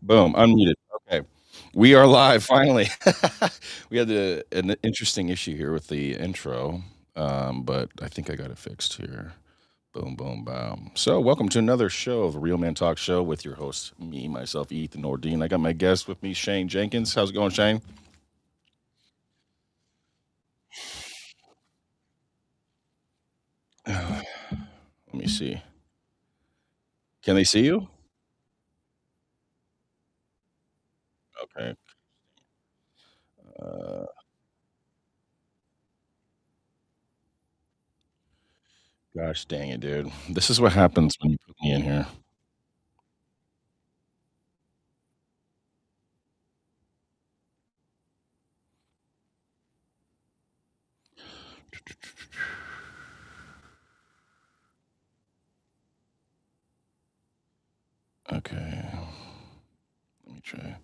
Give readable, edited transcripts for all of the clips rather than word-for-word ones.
Boom, unmuted. Okay. We are live finally. We had an interesting issue here with the intro, but I think I got it fixed here. Boom, boom, boom. So, welcome to another show of the Real Man Talk Show with your host, me, myself, Ethan Nordine. I got my guest with me, Shane Jenkins. How's it going, Shane? Let me see. Can they see you? Okay. Uh, Gosh dang it, dude. This is what happens when you put me in here. Okay. Let me try.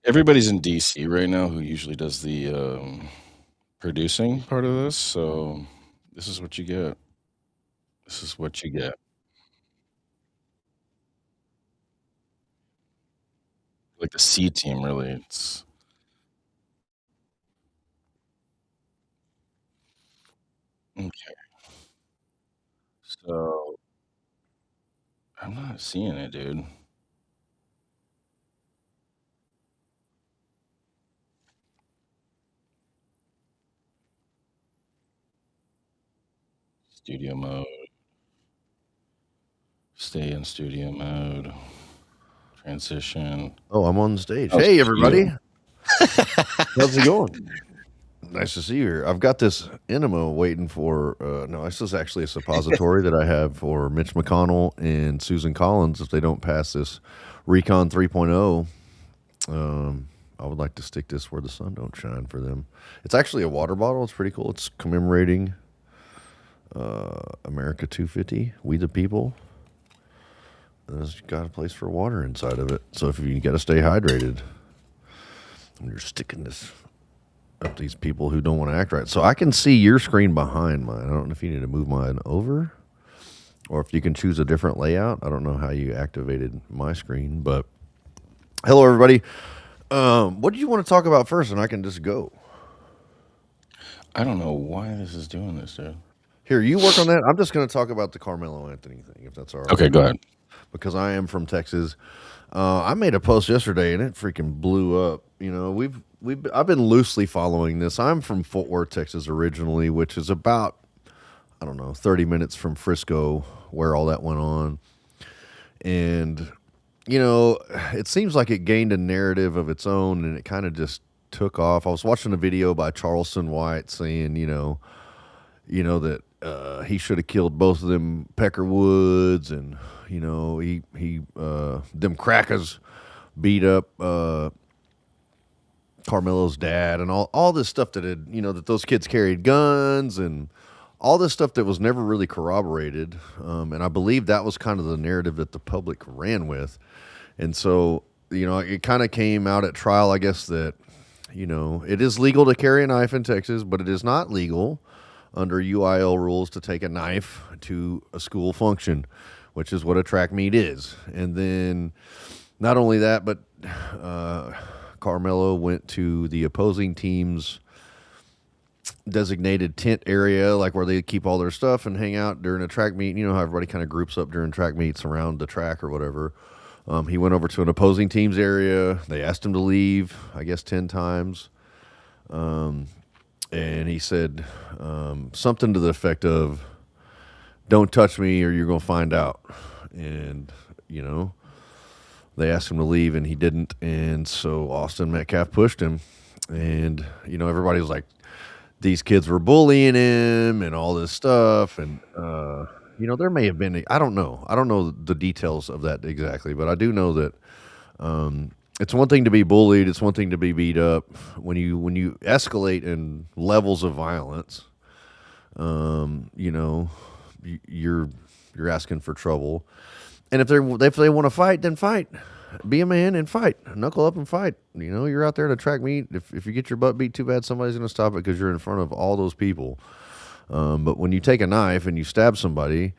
Everybody's in DC right now who usually does the producing part of this, so this is what you get. This is what you get. Like the C team, really. It's okay. So I'm not seeing it, dude. Studio mode. Stay in studio mode. Transition. Oh, I'm on the stage. Oh, Hey, everybody. studio. How's it going? Nice to see you here. I've got this enema waiting for. No, this is actually a suppository that I have for Mitch McConnell and Susan Collins if they don't pass this Recon 3.0. I would like to stick this where the sun don't shine for them. It's actually a water bottle. It's pretty cool. It's commemorating America 250, We the People. And it's got a place for water inside of it. So if you got to stay hydrated, when you're sticking this up these people who don't want to act right. So I can see your screen behind mine. I don't know if you need to move mine over or if you can choose a different layout. I don't know how you activated my screen, but hello, everybody. What do you want to talk about first? And I can just go. I don't know why this is doing this, dude. Here, you work on that. I'm just going to talk about the Carmelo Anthony thing, if that's all right. Okay, go ahead. Because I am from Texas. I made a post yesterday and it freaking blew up. You know, I've been loosely following this. I'm from Fort Worth, Texas originally, which is about, I don't know, 30 minutes from Frisco where all that went on. And you know, it seems like it gained a narrative of its own and it kind of just took off. I was watching a video by Charleston White saying, that he should have killed both of them Peckerwoods, and he them crackers beat up Carmelo's dad, and all this stuff that had that those kids carried guns and all this stuff that was never really corroborated. And I believe that was kind of the narrative that the public ran with. And so, it kind of came out at trial, I guess, that, it is legal to carry a knife in Texas, but it is not legal under UIL rules to take a knife to a school function, which is what a track meet is. And then not only that, but Carmelo went to the opposing team's designated tent area, like where they keep all their stuff and hang out during a track meet. You know how everybody kind of groups up during track meets around the track or whatever. He went over to an opposing team's area. They asked him to leave, I guess, 10 times. And he said something to the effect of, "Don't touch me or you're going to find out." And, they asked him to leave and he didn't. And so Austin Metcalf pushed him. And, everybody was like, these kids were bullying him and all this stuff. And, there may have been, I don't know. I don't know the details of that exactly, but I do know that it's one thing to be bullied. It's one thing to be beat up. When you escalate in levels of violence, you're asking for trouble. And if they want to fight, then fight. Be a man and fight. Knuckle up and fight. You're out there at a track meet. If you get your butt beat too bad, somebody's going to stop it because you're in front of all those people. But when you take a knife and you stab somebody,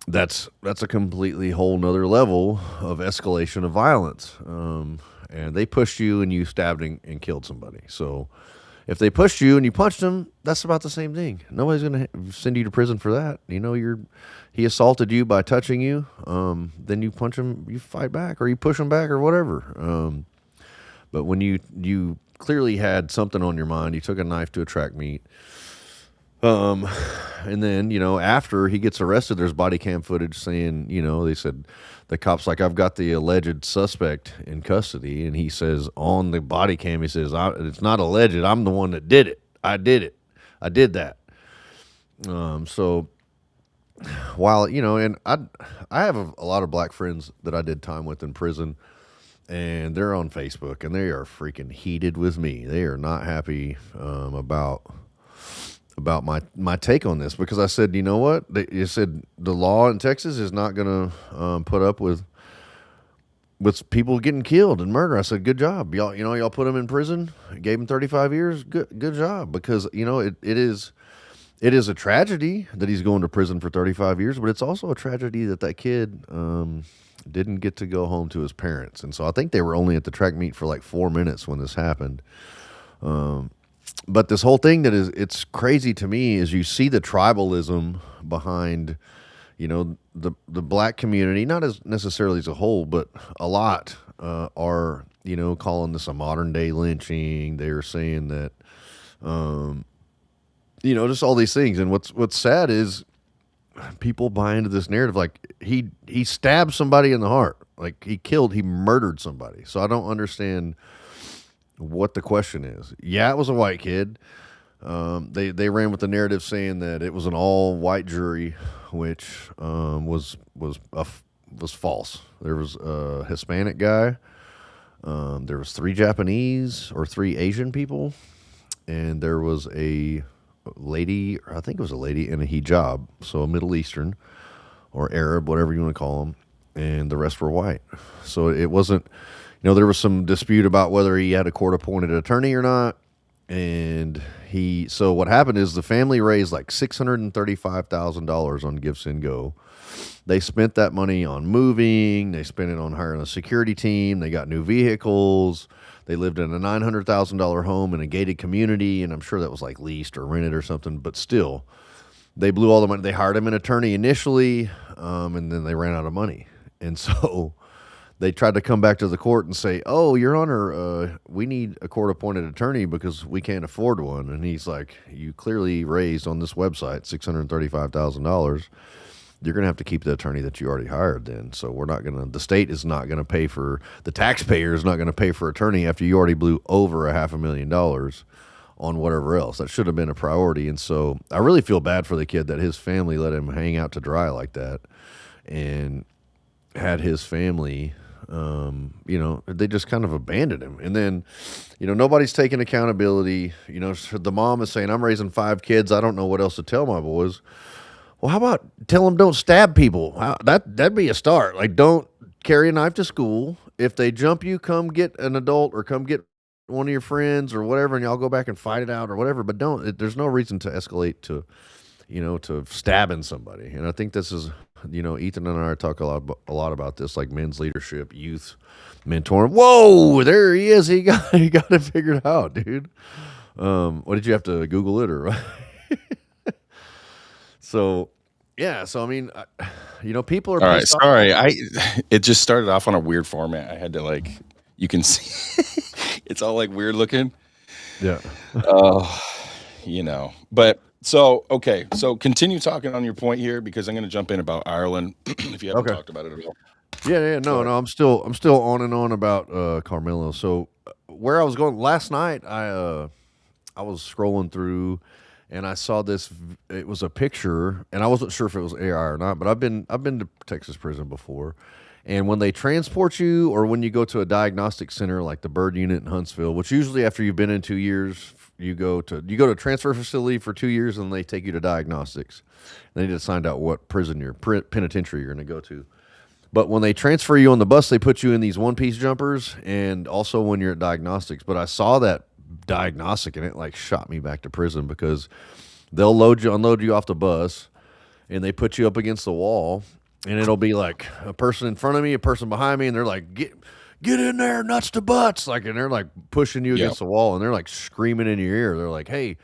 that's a completely whole nother level of escalation of violence. And they pushed you and you stabbed and killed somebody. So if they pushed you and you punched them, that's about the same thing. Nobody's going to send you to prison for that. You know, he assaulted you by touching you. Then you punch him, you fight back, or you push him back, or whatever. But when you clearly had something on your mind, you took a knife to a track meet. And then, after he gets arrested, there's body cam footage saying, they said the cops like, I've got the alleged suspect in custody. And he says on the body cam, he says, it's not alleged. I'm the one that did it. I did it. I did that. So while, and I have a lot of black friends that I did time with in prison, and they're on Facebook and they are freaking heated with me. They are not happy, about my take on this, because I said, you know what? You said the law in Texas is not going to put up with people getting killed and murder. I said, good job, y'all. Y'all put him in prison, gave him 35 years. Good job, because it is a tragedy that he's going to prison for 35 years, but it's also a tragedy that kid didn't get to go home to his parents. And so I think they were only at the track meet for like 4 minutes when this happened. But this whole thing it's crazy to me is you see the tribalism behind, the black community, not as necessarily as a whole, but a lot are, calling this a modern day lynching. They're saying that, just all these things. And what's sad is people buy into this narrative. Like he stabbed somebody in the heart. Like he murdered somebody. So I don't understand what the question is. Yeah, it was a white kid. They ran with the narrative saying that it was an all white jury, which was false. There was a Hispanic guy. There was 3 Japanese or 3 Asian people, and there was a lady, or I think it was a lady in a hijab, so a Middle Eastern or Arab, whatever you want to call them, and the rest were white. So it wasn't. There was some dispute about whether he had a court-appointed attorney or not, and so what happened is the family raised like $635,000 on Give Send Go. They spent that money on moving. They spent it on hiring a security team. They got new vehicles. They lived in a $900,000 home in a gated community, and I'm sure that was like leased or rented or something, but still, they blew all the money. They hired him an attorney initially, and then they ran out of money. And so they tried to come back to the court and say, "Oh, Your Honor, we need a court-appointed attorney because we can't afford one." And he's like, "You clearly raised on this website $635,000. You're going to have to keep the attorney that you already hired then. So the state is not going to pay for, the taxpayer is not going to pay for attorney after you already blew over $500,000 on whatever else. That should have been a priority." And so I really feel bad for the kid that his family let him hang out to dry like that, and had his family, they just kind of abandoned him. And then, nobody's taking accountability. The mom is saying, "I'm raising 5 kids. I don't know what else to tell my boys." Well, how about tell them don't stab people? That'd be a start. Like, don't carry a knife to school. If they jump you, come get an adult or come get one of your friends or whatever, and y'all go back and fight it out or whatever. But there's no reason to escalate to, to stabbing somebody. And I think this is, Ethan and I talk a lot about this, like men's leadership, youth mentoring. Whoa, there he is. He got it figured out, dude. What did you have to Google it or? So, yeah. So I mean, people are All right, pissed off. sorry. It just started off on a weird format. I had to you can see it's all like weird looking. Yeah. Oh, But so okay, so continue talking on your point here, because I'm going to jump in about Ireland if you haven't Okay. talked about it at all. Yeah. No. I'm still on and on about Carmelo. So where I was going last night, I was scrolling through, and I saw this. It was a picture, and I wasn't sure if it was AI or not. But I've been to Texas prison before, and when they transport you, or when you go to a diagnostic center like the Bird Unit in Huntsville, which usually after you've been in 2 years, you go to a transfer facility for 2 years, and they take you to diagnostics. They need to find out what penitentiary you're going to go to. But when they transfer you on the bus, they put you in these one-piece jumpers, and also when you're at diagnostics. But I saw that diagnostic, and it shot me back to prison, because they'll unload you off the bus, and they put you up against the wall, and it'll be like a person in front of me, a person behind me, and they're like, get in there, nuts to butts, like, and they're like pushing you Yeah. against the wall, and they're like screaming in your ear. They're like, hey,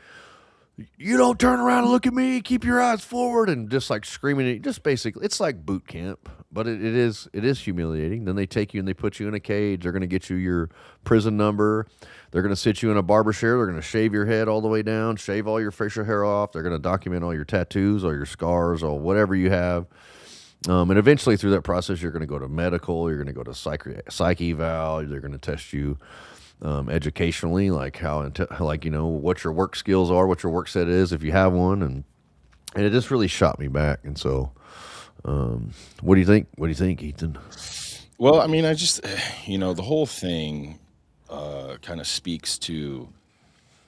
you don't turn around and look at me, keep your eyes forward, and just like screaming at you. Just basically, it's like boot camp, but it is humiliating. Then they take you and they put you in a cage. They're going to get you your prison number. They're going to sit you in a barber chair. They're going to shave your head all the way down, shave all your facial hair off. They're going to document all your tattoos, all your scars, or whatever you have. And eventually, through that process, you're going to go to medical. You're going to go to psych eval. They're going to test you educationally, like like what your work skills are, what your work set is, if you have one, and it just really shot me back. And so, what do you think? What do you think, Ethan? Well, I mean, I just, the whole thing kind of speaks to,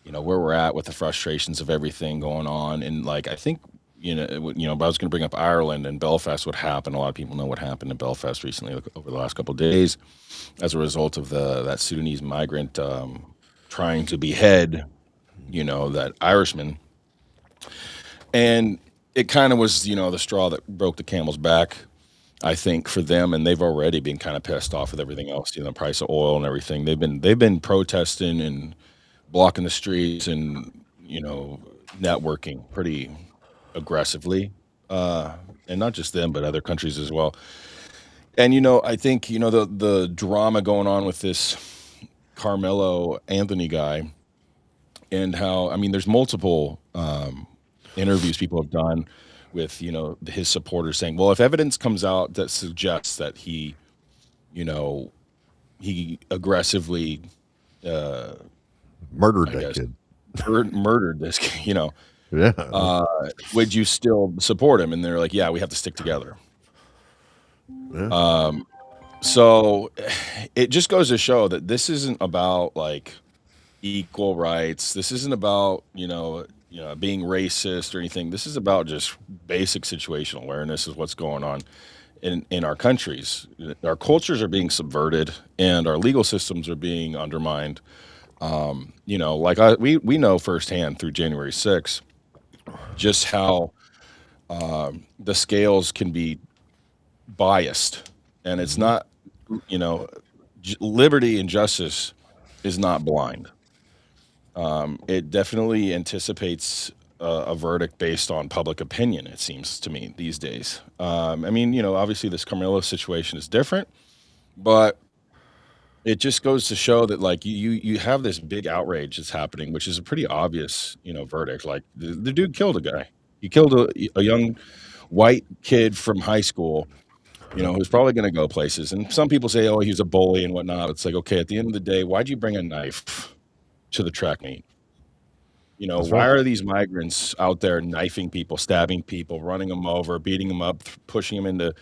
where we're at with the frustrations of everything going on. And like, I think, but I was going to bring up Ireland and Belfast, what happened. A lot of people know what happened in Belfast recently, like, over the last couple of days, as a result of that Sudanese migrant trying to behead, that Irishman. And it kind of was, the straw that broke the camel's back, I think, for them. And they've already been kind of pissed off with everything else, the price of oil and everything. They've been protesting and blocking the streets and, networking pretty aggressively. And not just them, but other countries as well. And, I think, the drama going on with this Carmelo Anthony guy, and how, I mean, there's multiple interviews people have done with, his supporters saying, well, if evidence comes out that suggests that you know, he aggressively, uh, Murdered I that guess, kid. murdered this, Yeah. would you still support him? And they're like, yeah, we have to stick together. Yeah. So it just goes to show that this isn't about like equal rights. This isn't about, being racist or anything. This is about just basic situational awareness of what's going on in our countries. Our cultures are being subverted and our legal systems are being undermined. We know firsthand through January 6th just how the scales can be biased, and it's Hmm. not, you know, liberty and justice is not blind. It definitely anticipates a verdict based on public opinion, it seems to me these days. I mean, obviously this Carmelo situation is different, but it just goes to show that like you have this big outrage that's happening, which is a pretty obvious, verdict. Like the dude killed a guy. He killed a young white kid from high school, who's probably going to go places. And some people say, oh, he was a bully and whatnot. It's like, okay, at the end of the day, why'd you bring a knife to the track meet? That's Why right. are these migrants out there knifing people, stabbing people, running them over, beating them up, pushing them into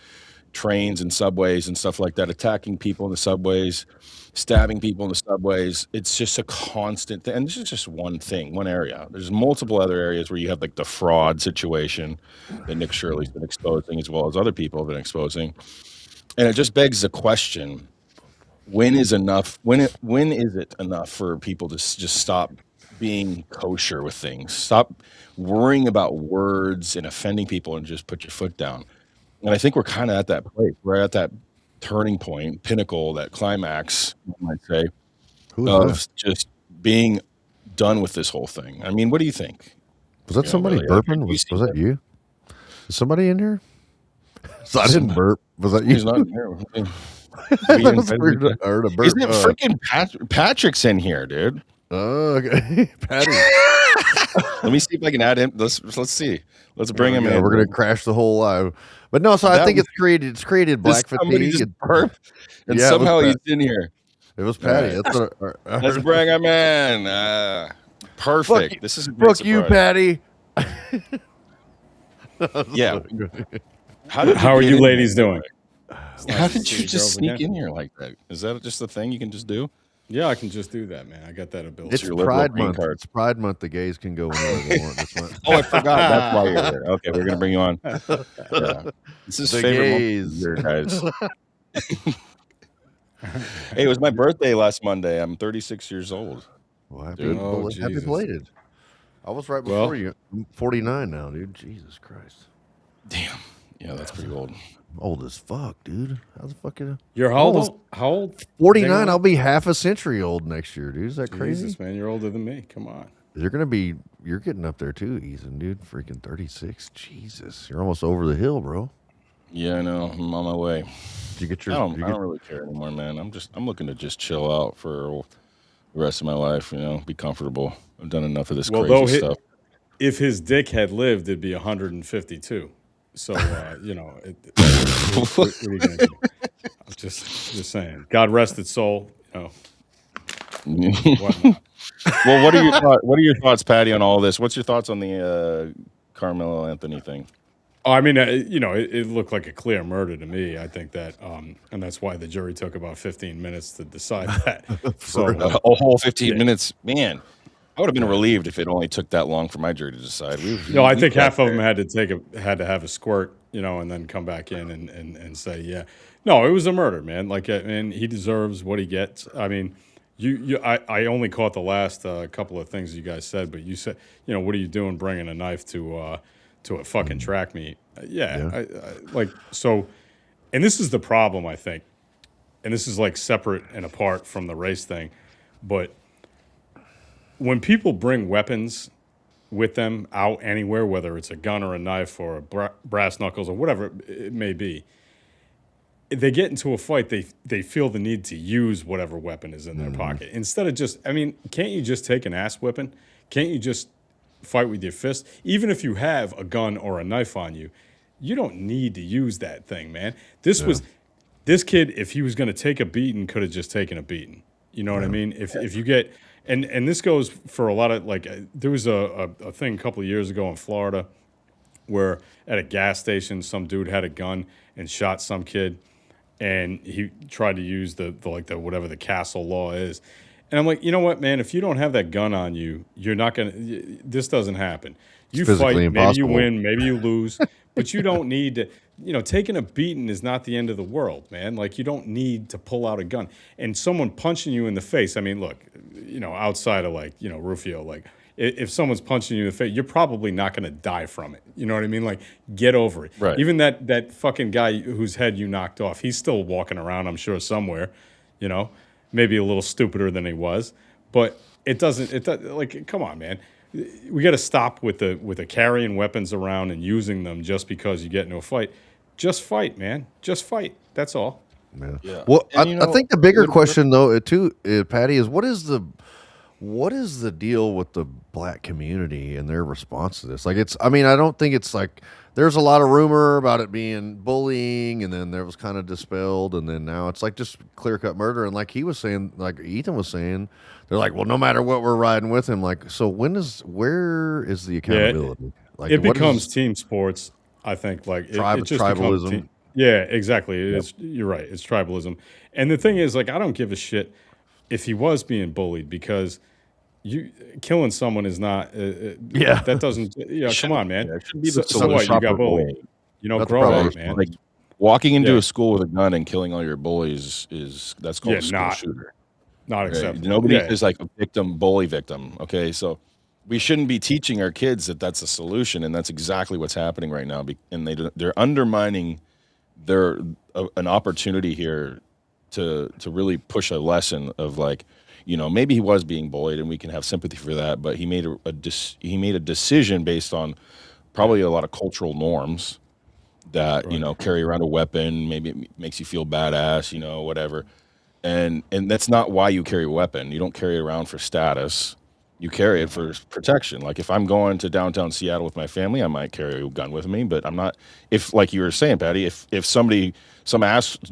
trains and subways and stuff like that, attacking people in the subways, stabbing people in the subways? It's just a constant thing. And this is just one thing, one area. There's multiple other areas where you have like the fraud situation that Nick Shirley's been exposing, as well as other people have been exposing. And it just begs the question, when is enough? When is it enough for people to just stop being kosher with things? Stop worrying about words and offending people and just put your foot down. And I think we're kind of at that place. We're at that turning point, pinnacle, that climax, you might say, Who was that? of just being done with this whole thing. I mean, what do you think? Was that somebody Willie, have burping? you Was seen that it? you? Is somebody in here? So I didn't Somebody, burp. Was that you? he's not here. That was weird. I heard a burp. Isn't it freaking Patrick's in here, dude? Okay. Patty. Let me see if I can add him. Let's see. Let's bring him Yeah, in. we're gonna crash the whole live. But no, so I That think it's created Did black somebody fatigue. just burp and Yeah, it was somehow he's Pat. in here? It was All Patty. right. That's what I Let's heard. bring him in. Fuck you, Perfect. This is a great fuck you, surprise. Patty. Yeah. How did How are get you in here, ladies by the doing? way? It's How nice to did see you you just girls sneak again. in here like that? Is that just a thing you can just do? Yeah, I can just do that, man. I got that ability. It's It's your liberal Pride green Month. card. It's Pride Month. The gays can go anywhere they want this month. Oh, I forgot. That's why you're here. Okay, we're gonna bring you on. Yeah. This is The favorite month of the gays. year, guys. Hey, it was my birthday last Monday. I'm 36 years old, Well, happy, dude. Oh, happy Jesus. belated. I was right Well, before you. I'm 49 now, dude. Jesus Christ. Damn. Yeah, that's pretty old. Old as fuck, dude. How the fuck? You're I'm how almost old? How old? Hang 49. I'll on. be half a century old next year, dude. Is that crazy? Jesus, man, you're older than me. Come on. You're gonna be. You're getting up there too, Ethan, dude. Freaking 36. Jesus, you're almost over the hill, bro. Yeah, I know. I'm on my way. Did you get your? I Did don't. you I get? don't really care anymore, man. I'm looking to just chill out for the rest of my life. Be comfortable. I've done enough of this Well, crazy though, stuff. if his dick had lived, it'd be 152. So, what are you gonna do? I'm just saying. God rest its soul. Whatnot. Well, what are your thoughts, Patty, on all this? What's your thoughts on the Carmelo Anthony thing? Oh, I mean, it looked like a clear murder to me. I think that, and that's why the jury took about 15 minutes to decide that. For So, real. A whole 15 yeah, minutes, man. I would have been yeah. relieved if it only took that long for my jury to decide. I We think got half of them there. had to have a squirt, and then come back in and say, yeah, no, it was a murder, man. Like, and he deserves what he gets. I mean, I only caught the last couple of things you guys said, but you said, what are you doing bringing a knife to a fucking track meet? Yeah, Yeah. like so, and this is the problem, I think, and this is like separate and apart from the race thing, but when people bring weapons with them out anywhere, whether it's a gun or a knife or a brass knuckles or whatever it may be, they get into a fight, they feel the need to use whatever weapon is in their pocket instead of just. I mean, can't you just take an ass whipping? Can't you just fight with your fist? Even if you have a gun or a knife on you, you don't need to use that thing, man. Yeah. This kid, if he was going to take a beating, could have just taken a beating. You know what I Yeah. mean? If you get and this goes for a lot of like there was a thing a couple of years ago in Florida where at a gas station some dude had a gun and shot some kid and he tried to use the like the whatever the castle law is. And I'm like, you know what, man? If you don't have that gun on you, you're not gonna. This doesn't happen. It's You physically fight, maybe you impossible. win, maybe you lose, but you don't need to. Taking a beating is not the end of the world, man. Like you don't need to pull out a gun. And someone punching you in the face. I mean, look, outside of like Rufio, like if someone's punching you in the face, you're probably not going to die from it. You know what I mean? Like, get over it. Right. Even that fucking guy whose head you knocked off, he's still walking around, I'm sure, somewhere, you know, maybe a little stupider than he was. But it doesn't, like, come on, man. We got to stop with the carrying weapons around and using them just because you get into a fight. Just fight, man. Just fight. That's all. Yeah. Yeah. Well, And I think the bigger what question though, too, Patty, is what is the deal with the black community and their response to this? Like, I mean, I don't think it's like there's a lot of rumor about it being bullying, and then there was kind of dispelled, and then now it's like just clear cut murder. And like he was saying, like Ethan was saying, they're like, well, no matter what, we're riding with him. Like, so where is the Yeah, accountability? Like, it what becomes is team sports. I think like it just becomes tribalism? team. Yeah, exactly. Yep. You're right. It's tribalism. And the thing is, like, I don't give a shit if he was being bullied because you killing someone is not. Yeah. That doesn't. Come on, man. It shouldn't be the So what? solution. You got Proper bullied. bullying. Not the Grow proper up, response. man. Like walking into Yeah, a school with a gun and killing all your bullies is that's called yeah. a school Not shooter. Right? acceptable. Nobody Yeah, is like a victim, bully victim. Okay, so we shouldn't be teaching our kids that that's a solution, and that's exactly what's happening right now. And they're undermining their an opportunity here to really push a lesson of like, maybe he was being bullied, and we can have sympathy for that, but he made he made a decision based on yeah. probably a lot of cultural norms that Right. carry around a weapon. Maybe it makes you feel badass, whatever. And that's not why you carry a weapon. You don't carry it around for status. You carry it for protection. Like if I'm going to downtown Seattle with my family, I might carry a gun with me, but I'm not. If like you were saying, Patty, if somebody, some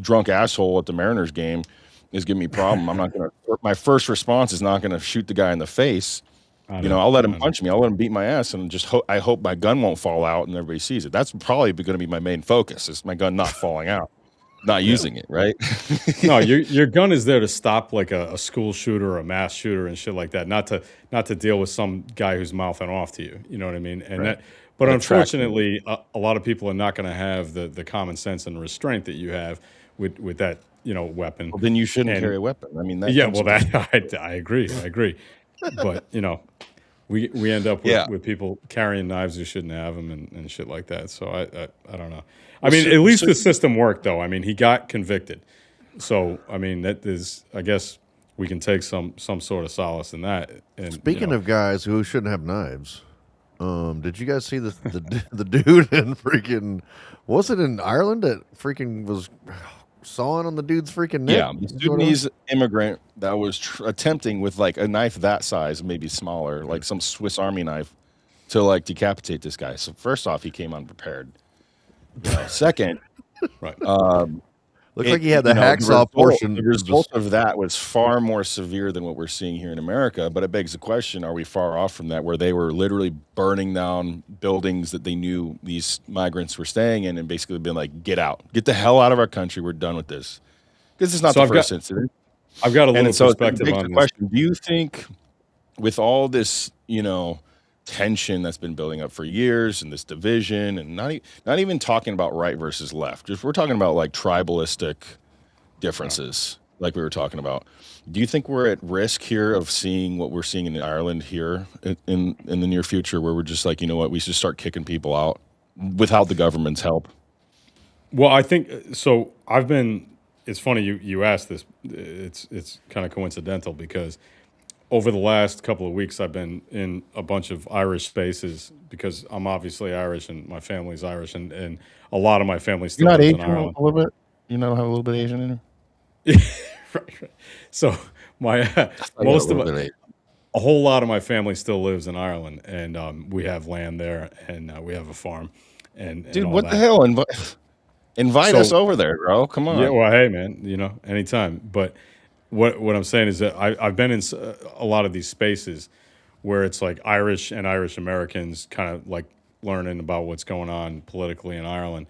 drunk asshole at the Mariners game is giving me a problem, I'm not gonna. My first response is not gonna shoot the guy in the face. I know. I'll let him I know. punch me. I'll let him beat my ass, and just I hope my gun won't fall out and everybody sees it. That's probably going to be my main focus: is my gun not falling out, not Yeah. using it. Right? No, your gun is there to stop like a school shooter or a mass shooter and shit like that. Not to deal with some guy who's mouthing off to you. You know what I mean? And Right. but That attracts me. unfortunately, a lot of people are not going to have the common sense and restraint that you have with that weapon. Well, then you shouldn't And carry a weapon. I mean, that yeah, comes well, into that I agree. But we end up Yeah. with people carrying knives who shouldn't have them and shit like that. So I don't know. I Well, mean, so, at least so the system worked though. I mean, he got convicted. So I mean, that is, I guess we can take some sort of solace in that. And Speaking of guys who shouldn't have knives, did you guys see the dude in freaking, was it in Ireland that freaking was sawing on the dude's freaking neck? yeah, the Is what it was? Sudanese immigrant that was attempting with like a knife that size, maybe smaller, like some Swiss Army knife, to like decapitate this guy. So first off, he came unprepared. Second, right. Looks like he had the hacksaw the portion. result Just of that was far more severe than what we're seeing here in America. But it begs the question: are we far off from that, where they were literally burning down buildings that they knew these migrants were staying in, and basically been like, "Get out, get the hell out of our country. We're done with this." This is not So the first incident. I've got a little And so it perspective begs on the this. question: do you think, with all this, tension that's been building up for years, and this division, and not even talking about right versus left, just we're talking about like tribalistic differences, like we were talking about. Do you think we're at risk here of seeing what we're seeing in Ireland here in the near future, where we're just like, you know what, we should start kicking people out without the government's help? Well, I think so. I've been. It's funny you asked this. It's kind of coincidental because over the last couple of weeks, I've been in a bunch of Irish spaces because I'm obviously Irish and my family's Irish, and a lot of my family You're still not lives in Asian Ireland. a little bit? You know, have a little bit Asian in Right. So my most of a whole lot of my family still lives in Ireland, and we have land there, and we have a farm, and Dude, all what the that. hell? Invite us So over there, bro. Come yeah, on. well, hey, man, anytime. But what I'm saying is that I've been in a lot of these spaces where it's like Irish and Irish Americans kind of like learning about what's going on politically in Ireland,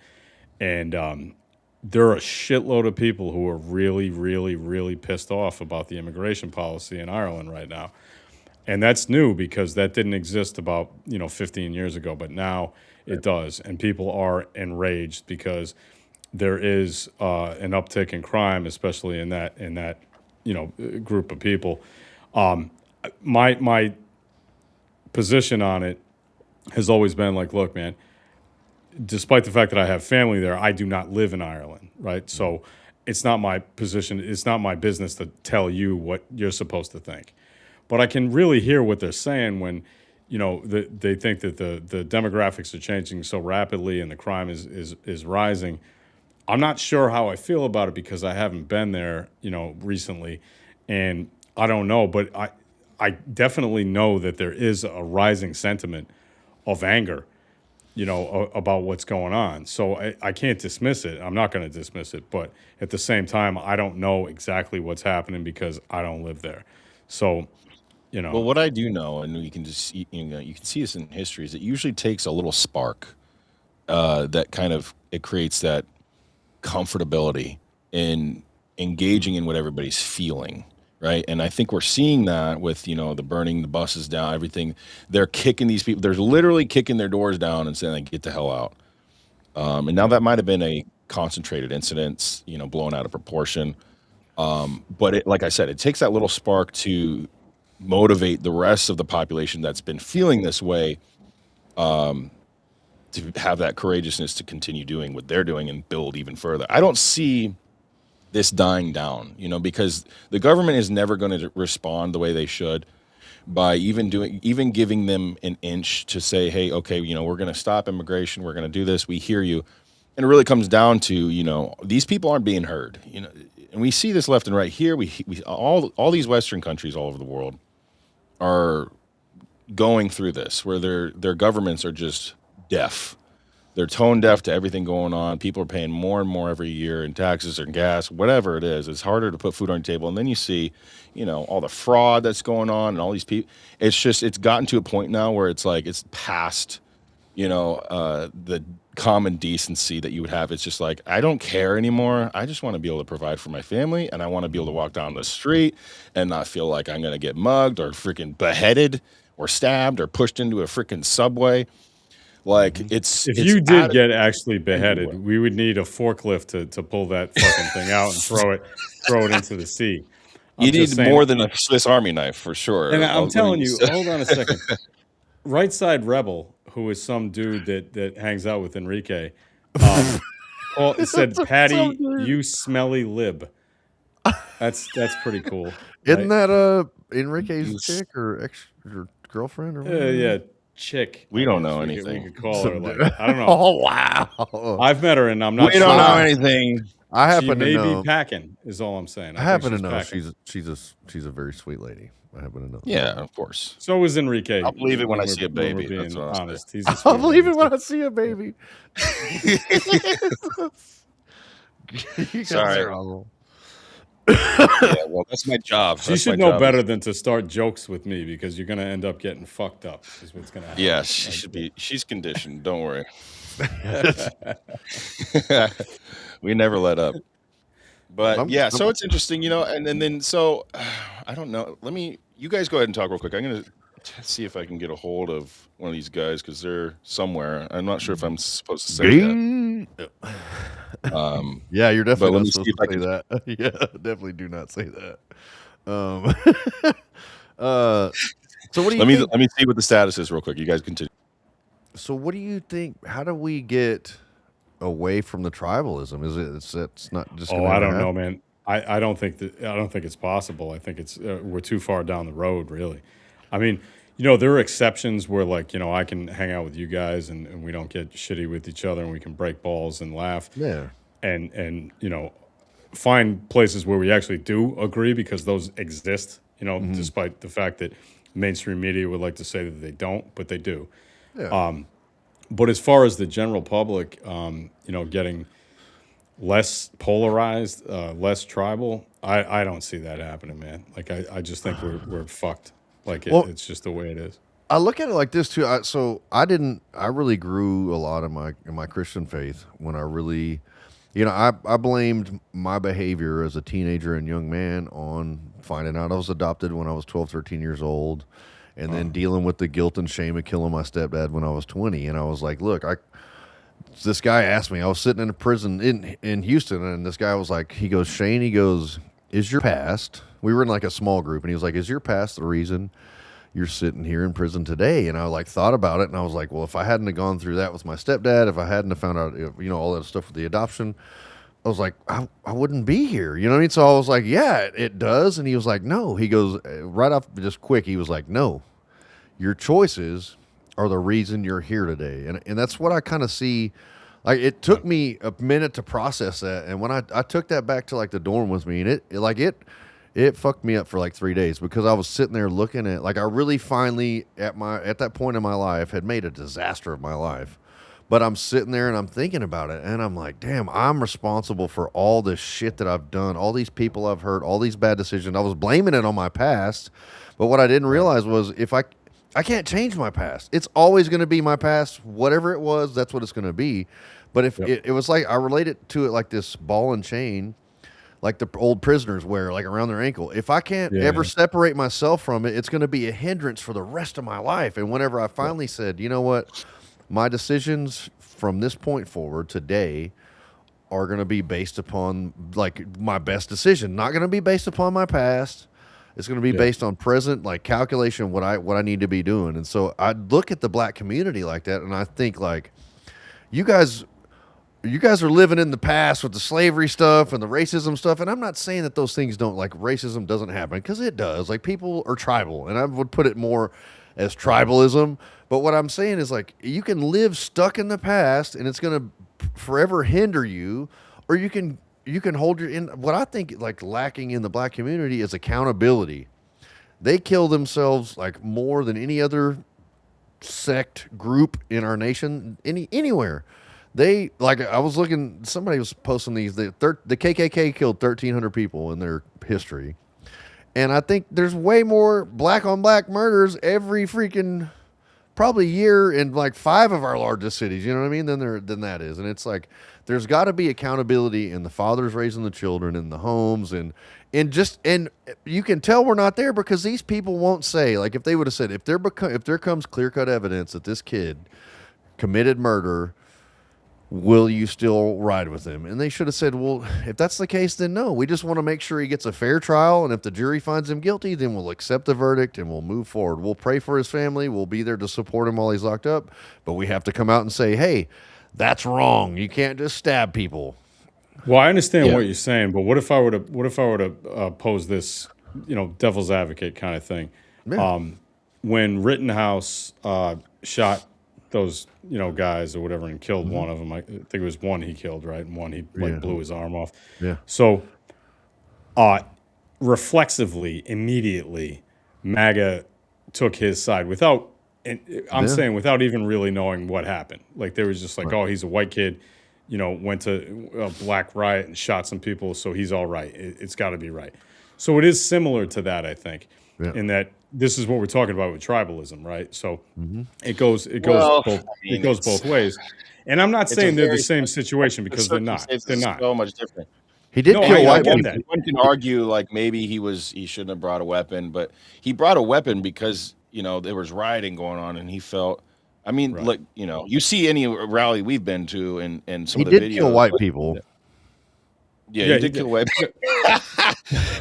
and there are a shitload of people who are really, really, really pissed off about the immigration policy in Ireland right now. And that's new because that didn't exist about 15 years ago, but now it does, and people are enraged because there is an uptick in crime, especially in that group of people. My position on it has always been like, look, man, despite the fact that I have family there, I do not live in Ireland, right? So it's not my position. It's not my business to tell you what you're supposed to think. But I can really hear what they're saying when, they think that the demographics are changing so rapidly and the crime is rising. I'm not sure how I feel about it because I haven't been there, recently, and I don't know. But I definitely know that there is a rising sentiment of anger, about what's going on. So I can't dismiss it. I'm not going to dismiss it. But at the same time, I don't know exactly what's happening because I don't live there. So, Well, what I do know, and you can just see, you can see this in history, is it usually takes a little spark that kind of it creates that comfortability in engaging in what everybody's feeling, right? And I think we're seeing that with the burning the buses down, everything. They're kicking these people. They're literally kicking their doors down and saying, like, "Get the hell out." And now that might have been a concentrated incident, blown out of proportion. But like I said, it takes that little spark to motivate the rest of the population that's been feeling this way to have that courageousness to continue doing what they're doing and build even further. I don't see this dying down, because the government is never going to respond the way they should by even giving them an inch to say, hey, okay, we're going to stop immigration, we're going to do this, we hear you. And it really comes down to, these people aren't being heard, and we see this left and right here. We all these Western countries all over the world are going through this, where their governments are just deaf. They're tone deaf to everything going on. People are paying more and more every year in taxes or gas, whatever it is. It's harder to put food on the table. And then you see, all the fraud that's going on and all these people. It's gotten to a point now where it's like it's past, the common decency that you would have. It's just like, I don't care anymore. I just want to be able to provide for my family, and I want to be able to walk down the street and not feel like I'm going to get mugged or freaking beheaded or stabbed or pushed into a freaking subway. Like if you did get actually beheaded, we would need a forklift to pull that fucking thing out and throw it into the sea. You I'm just need saying, more than a Swiss Army knife for and sure. I'm Let me telling you, just hold on a second. Right Side Rebel, who is some dude that hangs out with Enrique, um, said, Some "Patty, dude. you smelly lib." That's pretty cool, Isn't right? that Enrique's you s chick or ex or girlfriend or Yeah, whatever? chick, we I don't guess know we anything. could call her Some like, dude. I don't know. Oh wow. I've met her, and I'm We not don't know sure. I anything. I She happen to may be know. packing, is all I'm saying. I I think happen to she's know packing. she's a very sweet lady. I happen to know Yeah, of course. So is Enrique. I'll believe it when I When we're see a when we're baby, that's being what I'll say. honest, he's a that. I'll sweet believe lady it when too. I see a Yeah. baby. You guys Sorry. are awful. Yeah, well, that's my job. She That's my should know job better is than to start jokes with me because you're gonna end up getting fucked up. Is what's gonna yeah, happen. she should be she's conditioned, don't worry. We never let up. But, yeah, I'm so it's interesting, and then so, I don't know. You guys go ahead and talk real quick. I'm gonna see if I can get a hold of one of these guys because 'cause they're somewhere. I'm not sure if I'm supposed to say that. gay. Um, Yeah, you're but definitely let not me see supposed if to I say can that. Yeah, definitely do not say that. Um, uh, so what do you think? let me see what the status is real quick. You guys continue. So what do you think? How do we get away from the tribalism? It's not just Oh, going to I ever don't know, happen? man. I don't think it's possible. I think it's we're too far down the road, really. I mean, there are exceptions where, like, I can hang out with you guys and we don't get shitty with each other and we can break balls and laugh Yeah. and find places where we actually do agree because those exist. Hmm. Despite the fact that mainstream media would like to say that they don't, but they do. Yeah. But as far as the general public, getting less polarized, less tribal. I don't see that happening, man. Like I just think we're fucked. Like Well, it's just the way it is. I look at it like this too. So I really grew a lot in my Christian faith when I really, I blamed my behavior as a teenager and young man on finding out I was adopted when I was 12, 13 years old, and then dealing with the guilt and shame of killing my stepdad when I was 20. And I was like, look, this guy asked me, I was sitting in a prison in Houston, and this guy was like, he goes, Shane, he goes, is your past? We were in like a small group, and he was like, is your past the reason you're sitting here in prison today? And I like thought about it, and I was like, well, if I hadn't have gone through that with my stepdad, if I hadn't have found out, all that stuff with the adoption, I was like, I wouldn't be here. You know what I mean? So I was like, yeah, it does. And he was like, no. He goes, right off, just quick, he was like, no, your choices are the reason you're here today. And that's what I kind of see. Like, it Yeah. took me a minute to process that. And when I took that back to like the dorm with me, and it fucked me up for like 3 days because I was sitting there looking at, like, I really finally at that point in my life had made a disaster of my life. But I'm sitting there and I'm thinking about it, and I'm like, damn, I'm responsible for all this shit that I've done, all these people I've hurt, all these bad decisions. I was blaming it on my past, but what I didn't Right. realize was if I can't change my past. It's always going to be my past. Whatever it was, that's what it's going to be. But if Yep. it was like, I relate it to it like this ball and chain, like the old prisoners wear, like around their ankle. If I can't ever Yeah. separate myself from it, it's going to be a hindrance for the rest of my life. And whenever I Yep. finally said, you know what, my decisions from this point forward today are going to be based upon like my best decision, not going to be based upon my past. It's going to be Yeah. based on present, like calculation, what I need to be doing. And so I look at the black community like that, and I think like, you guys are living in the past with the slavery stuff and the racism stuff. And I'm not saying that those things don't, like, racism doesn't happen, because it does. Like, people are tribal, and I would put it more as tribalism. But what I'm saying is, like, you can live stuck in the past and it's going to forever hinder you, or you can hold your in. What I think like lacking in the black community is accountability. They kill themselves like more than any other sect group in our nation, anywhere. They, like, I was looking, somebody was posting these, the KKK killed 1,300 people in their history, and I think there's way more black on black murders every freaking probably year in like 5 of our largest cities, you know what I mean, than that is. And it's like there's got to be accountability in the fathers raising the children in the homes, and you can tell we're not there because these people won't say, like, if they would have said, if there comes clear-cut evidence that this kid committed murder, will you still ride with him? And they should have said, well, if that's the case, then no. We just want to make sure he gets a fair trial. And if the jury finds him guilty, then we'll accept the verdict and we'll move forward. We'll pray for his family. We'll be there to support him while he's locked up. But we have to come out and say, hey, that's wrong. You can't just stab people. Well, I understand Yeah. what you're saying, but what if I were to pose this, devil's advocate kind of thing? Yeah. When Rittenhouse shot those guys or whatever and killed one of them, I think it was one he killed, right, and one he Yeah. blew his arm off. Yeah. So, reflexively, immediately, MAGA took his side without. And I'm Yeah. saying without even really knowing what happened. Like they was just like, oh, he's a white kid, went to a black riot and shot some people, so he's all right. It's got to be right. So it is similar to that, I think, Yeah. in that this is what we're talking about with tribalism, right? So it goes Well, both I mean, it goes it's- both ways. And I'm not it's a saying they're the very same situation because they're not. circumstances They're is not. so much different. He did No, kill I white get people. that. One can argue like maybe he shouldn't have brought a weapon, but he brought a weapon because there was rioting going on, and he felt. I mean, Right. look, you see any rally we've been to, and some He of the did videos. kill white people. Yeah, Yeah, he did kill white.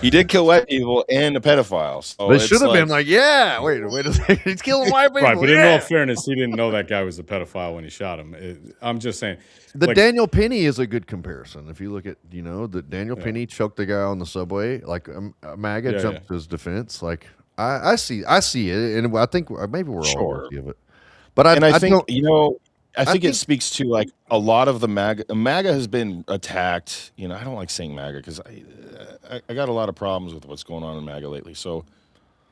He did kill white people and a pedophile. So But it it's should have been like, yeah, wait a second. He's killing white people. Right, but in yeah. all fairness, he didn't know that guy was a pedophile when he shot him. I'm just saying. The like, Daniel Penny is a good comparison. If you look at, the Daniel Penny choked the guy on the subway, like MAGA Yeah, jumped to his defense. Like I see it, and I think maybe we're all Sure. guilty of it. But I think don't, I think think- it speaks to like a lot of the MAGA has been attacked. I don't like saying MAGA because I got a lot of problems with what's going on in MAGA lately. So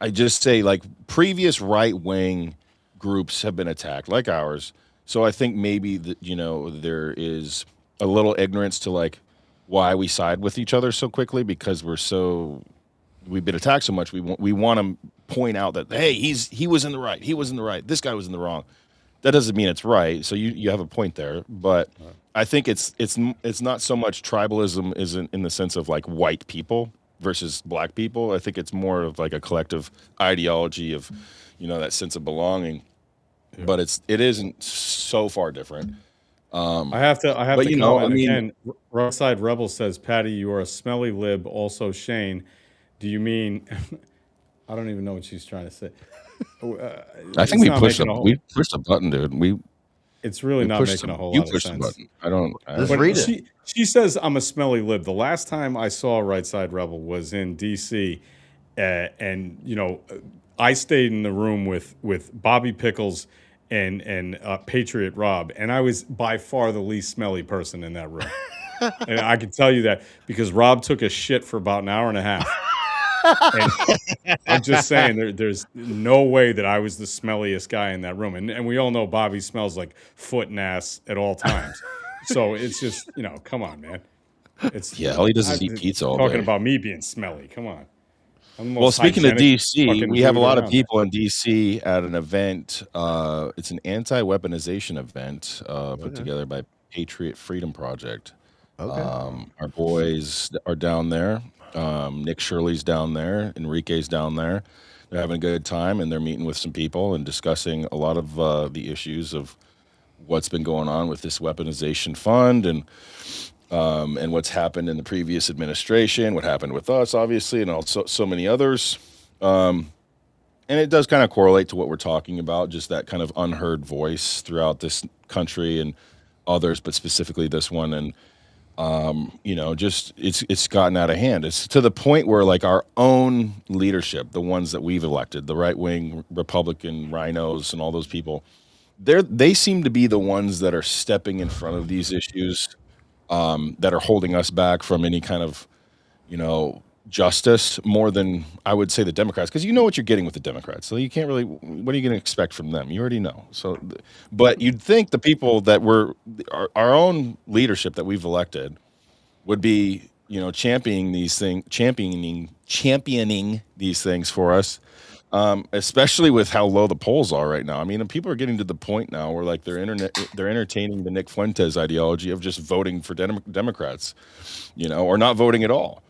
I just say like previous right wing groups have been attacked, like ours. So I think maybe that there is a little ignorance to like why we side with each other so quickly because we've been attacked so much. We want to point out that hey, he was in the right, he was in the right, this guy was in the wrong. That doesn't mean it's right. So you have a point there, but I think it's not so much tribalism isn't in the sense of like white people versus black people. I think it's more of like a collective ideology of that sense of belonging. Yeah. But it isn't so far different. I have to but, comment again. Right Side Rebel says, Patty, you are a smelly lib. Also, Shane, do you mean? I don't even know what she's trying to say. I think we pushed a button, dude. It's really not making a whole lot of sense. Button. I don't. Just read it. She says I'm a smelly lib. The last time I saw Right Side Rebel was in D.C. And I stayed in the room with Bobby Pickles and Patriot Rob, and I was by far the least smelly person in that room. And I can tell you that because Rob took a shit for about an hour and a half. And I'm just saying, there's no way that I was the smelliest guy in that room. And we all know Bobby smells like foot and ass at all times. So it's just, come on, man. All he does is eat pizza all day. Talking about me being smelly. Come on. Well, speaking of DC, we have a lot of people in DC at an event. It's an anti-weaponization event put together by Patriot Freedom Project. Okay. Our boys are down there. Nick Shirley's down there. Enrique's down there. They're having a good time, and they're meeting with some people and discussing a lot of the issues of what's been going on with this weaponization fund and what's happened in the previous administration, what happened with us, obviously, and also so many others. And it does kind of correlate to what we're talking about, just that kind of unheard voice throughout this country and others, but specifically this one. And just it's gotten out of hand. It's to the point where like our own leadership, the ones that we've elected, the right wing Republican rhinos and all those people, they seem to be the ones that are stepping in front of these issues, that are holding us back from any kind of, justice more than I would say the Democrats, because you know what you're getting with the Democrats. So you can't really, what are you going to expect from them? You already know. So, but you'd think the people that our own leadership that we've elected would be, championing these things for us, especially with how low the polls are right now. I mean, people are getting to the point now where like they're entertaining the Nick Fuentes ideology of just voting for Democrats, or not voting at all.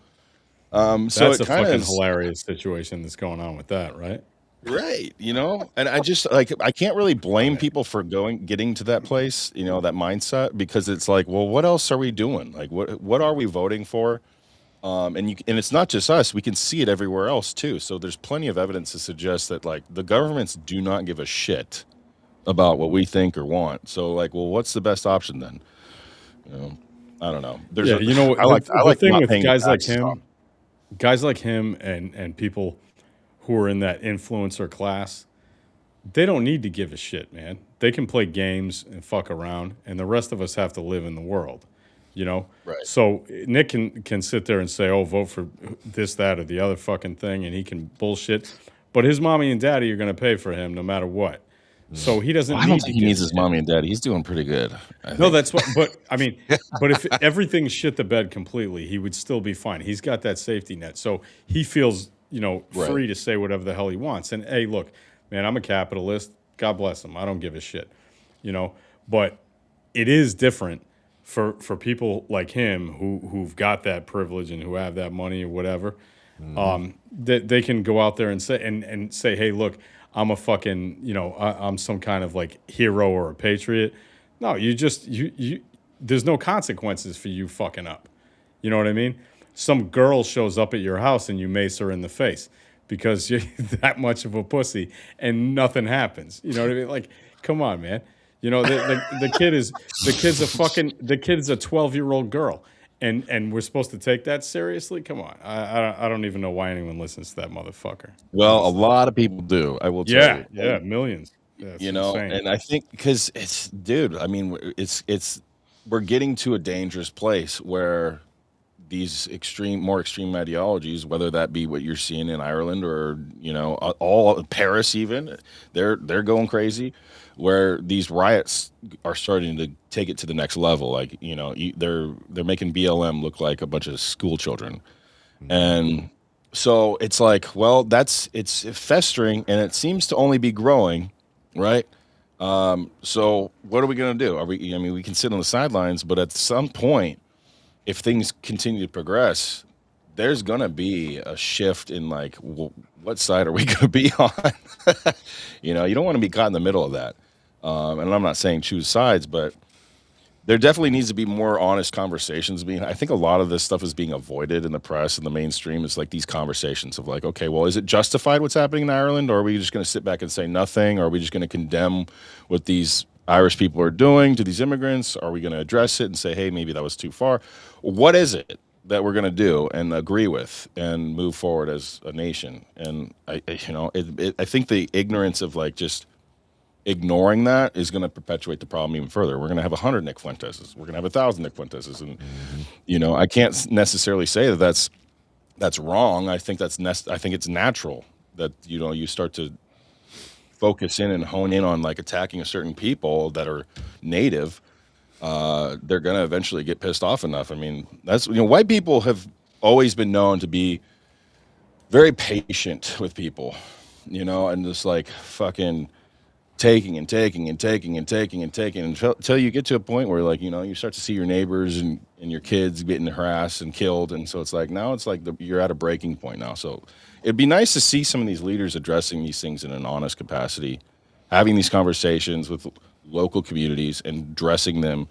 That's a fucking hilarious situation that's going on with that, right? Right, and I just like I can't really blame people for getting to that place, that mindset because it's like, well, what else are we doing? Like what are we voting for? And it's not just us, we can see it everywhere else too. So there's plenty of evidence to suggest that like the governments do not give a shit about what we think or want. So like, well, what's the best option then? You know, I don't know. There's Yeah, a you know I the like I the like thing not with paying the taxes off. guys like him, and people who are in that influencer class, they don't need to give a shit, man. They can play games and fuck around, and the rest of us have to live in the world, you know. Right. So Nick can sit there and say, "Oh, vote for this, that, or the other fucking thing," and he can bullshit. But his mommy and daddy are going to pay for him no matter what. So he Well, doesn't I don't need to think he give needs a his shit. mommy and daddy. He's doing pretty good, I No, think. that's what. But I mean, but if everything shit the bed completely, he would still be fine. He's got that safety net, so he feels Right. free to say whatever the hell he wants. And hey, look, man, I'm a capitalist. God bless him. I don't give a shit, you know. But it is different for people like him who've got that privilege and who have that money or whatever. Hmm. That they can go out there and say say, hey, look, I'm a fucking I'm some kind of like hero or a patriot. No, you just you there's no consequences for you fucking up. You know what I mean? Some girl shows up at your house and you mace her in the face because you're that much of a pussy and nothing happens. You know what I mean? Like, come on, man. The kid's a 12-year-old girl. And we're supposed to take that seriously? Come on. I don't even know why anyone listens to that motherfucker. Well, a lot of people do, I will tell Yeah, you. yeah, millions. That's insane. And I think because it's, dude, I mean, we're getting to a dangerous place where these more extreme ideologies, whether that be what you're seeing in Ireland or all Paris, even they're going crazy, where these riots are starting to take it to the next level. Like they're making BLM look like a bunch of school children, Hmm. and so it's like, well, it's festering, and it seems to only be growing, right? So what are we going to do? I mean, we can sit on the sidelines, but at some point, if things continue to progress, there's gonna be a shift in like what side are we gonna be on? You don't want to be caught in the middle of that. And I'm not saying choose sides, but there definitely needs to be more honest conversations. I think a lot of this stuff is being avoided in the press and the mainstream. It's like these conversations of like, okay, well, is it justified what's happening in Ireland, or are we just going to sit back and say nothing? Or are we just going to condemn what these Irish people are doing to these immigrants? Are we going to address it and say, hey, maybe that was too far? What is it that we're going to do and agree with and move forward as a nation? And I think the ignorance of like just ignoring that is going to perpetuate the problem even further. We're going to have 100 Nick Fuenteses. We're going to have 1,000 Nick Fuenteses, and Hmm. I can't necessarily say that that's wrong. I think I think it's natural that you start to focus in and hone in on like attacking a certain people that are native. They're going to eventually get pissed off enough. I mean, that's white people have always been known to be very patient with people, and just like fucking taking and taking and taking and taking and taking until you get to a point where like you start to see your neighbors and your kids getting harassed and killed, and so it's like now it's like you're at a breaking point now. So it'd be nice to see some of these leaders addressing these things in an honest capacity, having these conversations with local communities and addressing them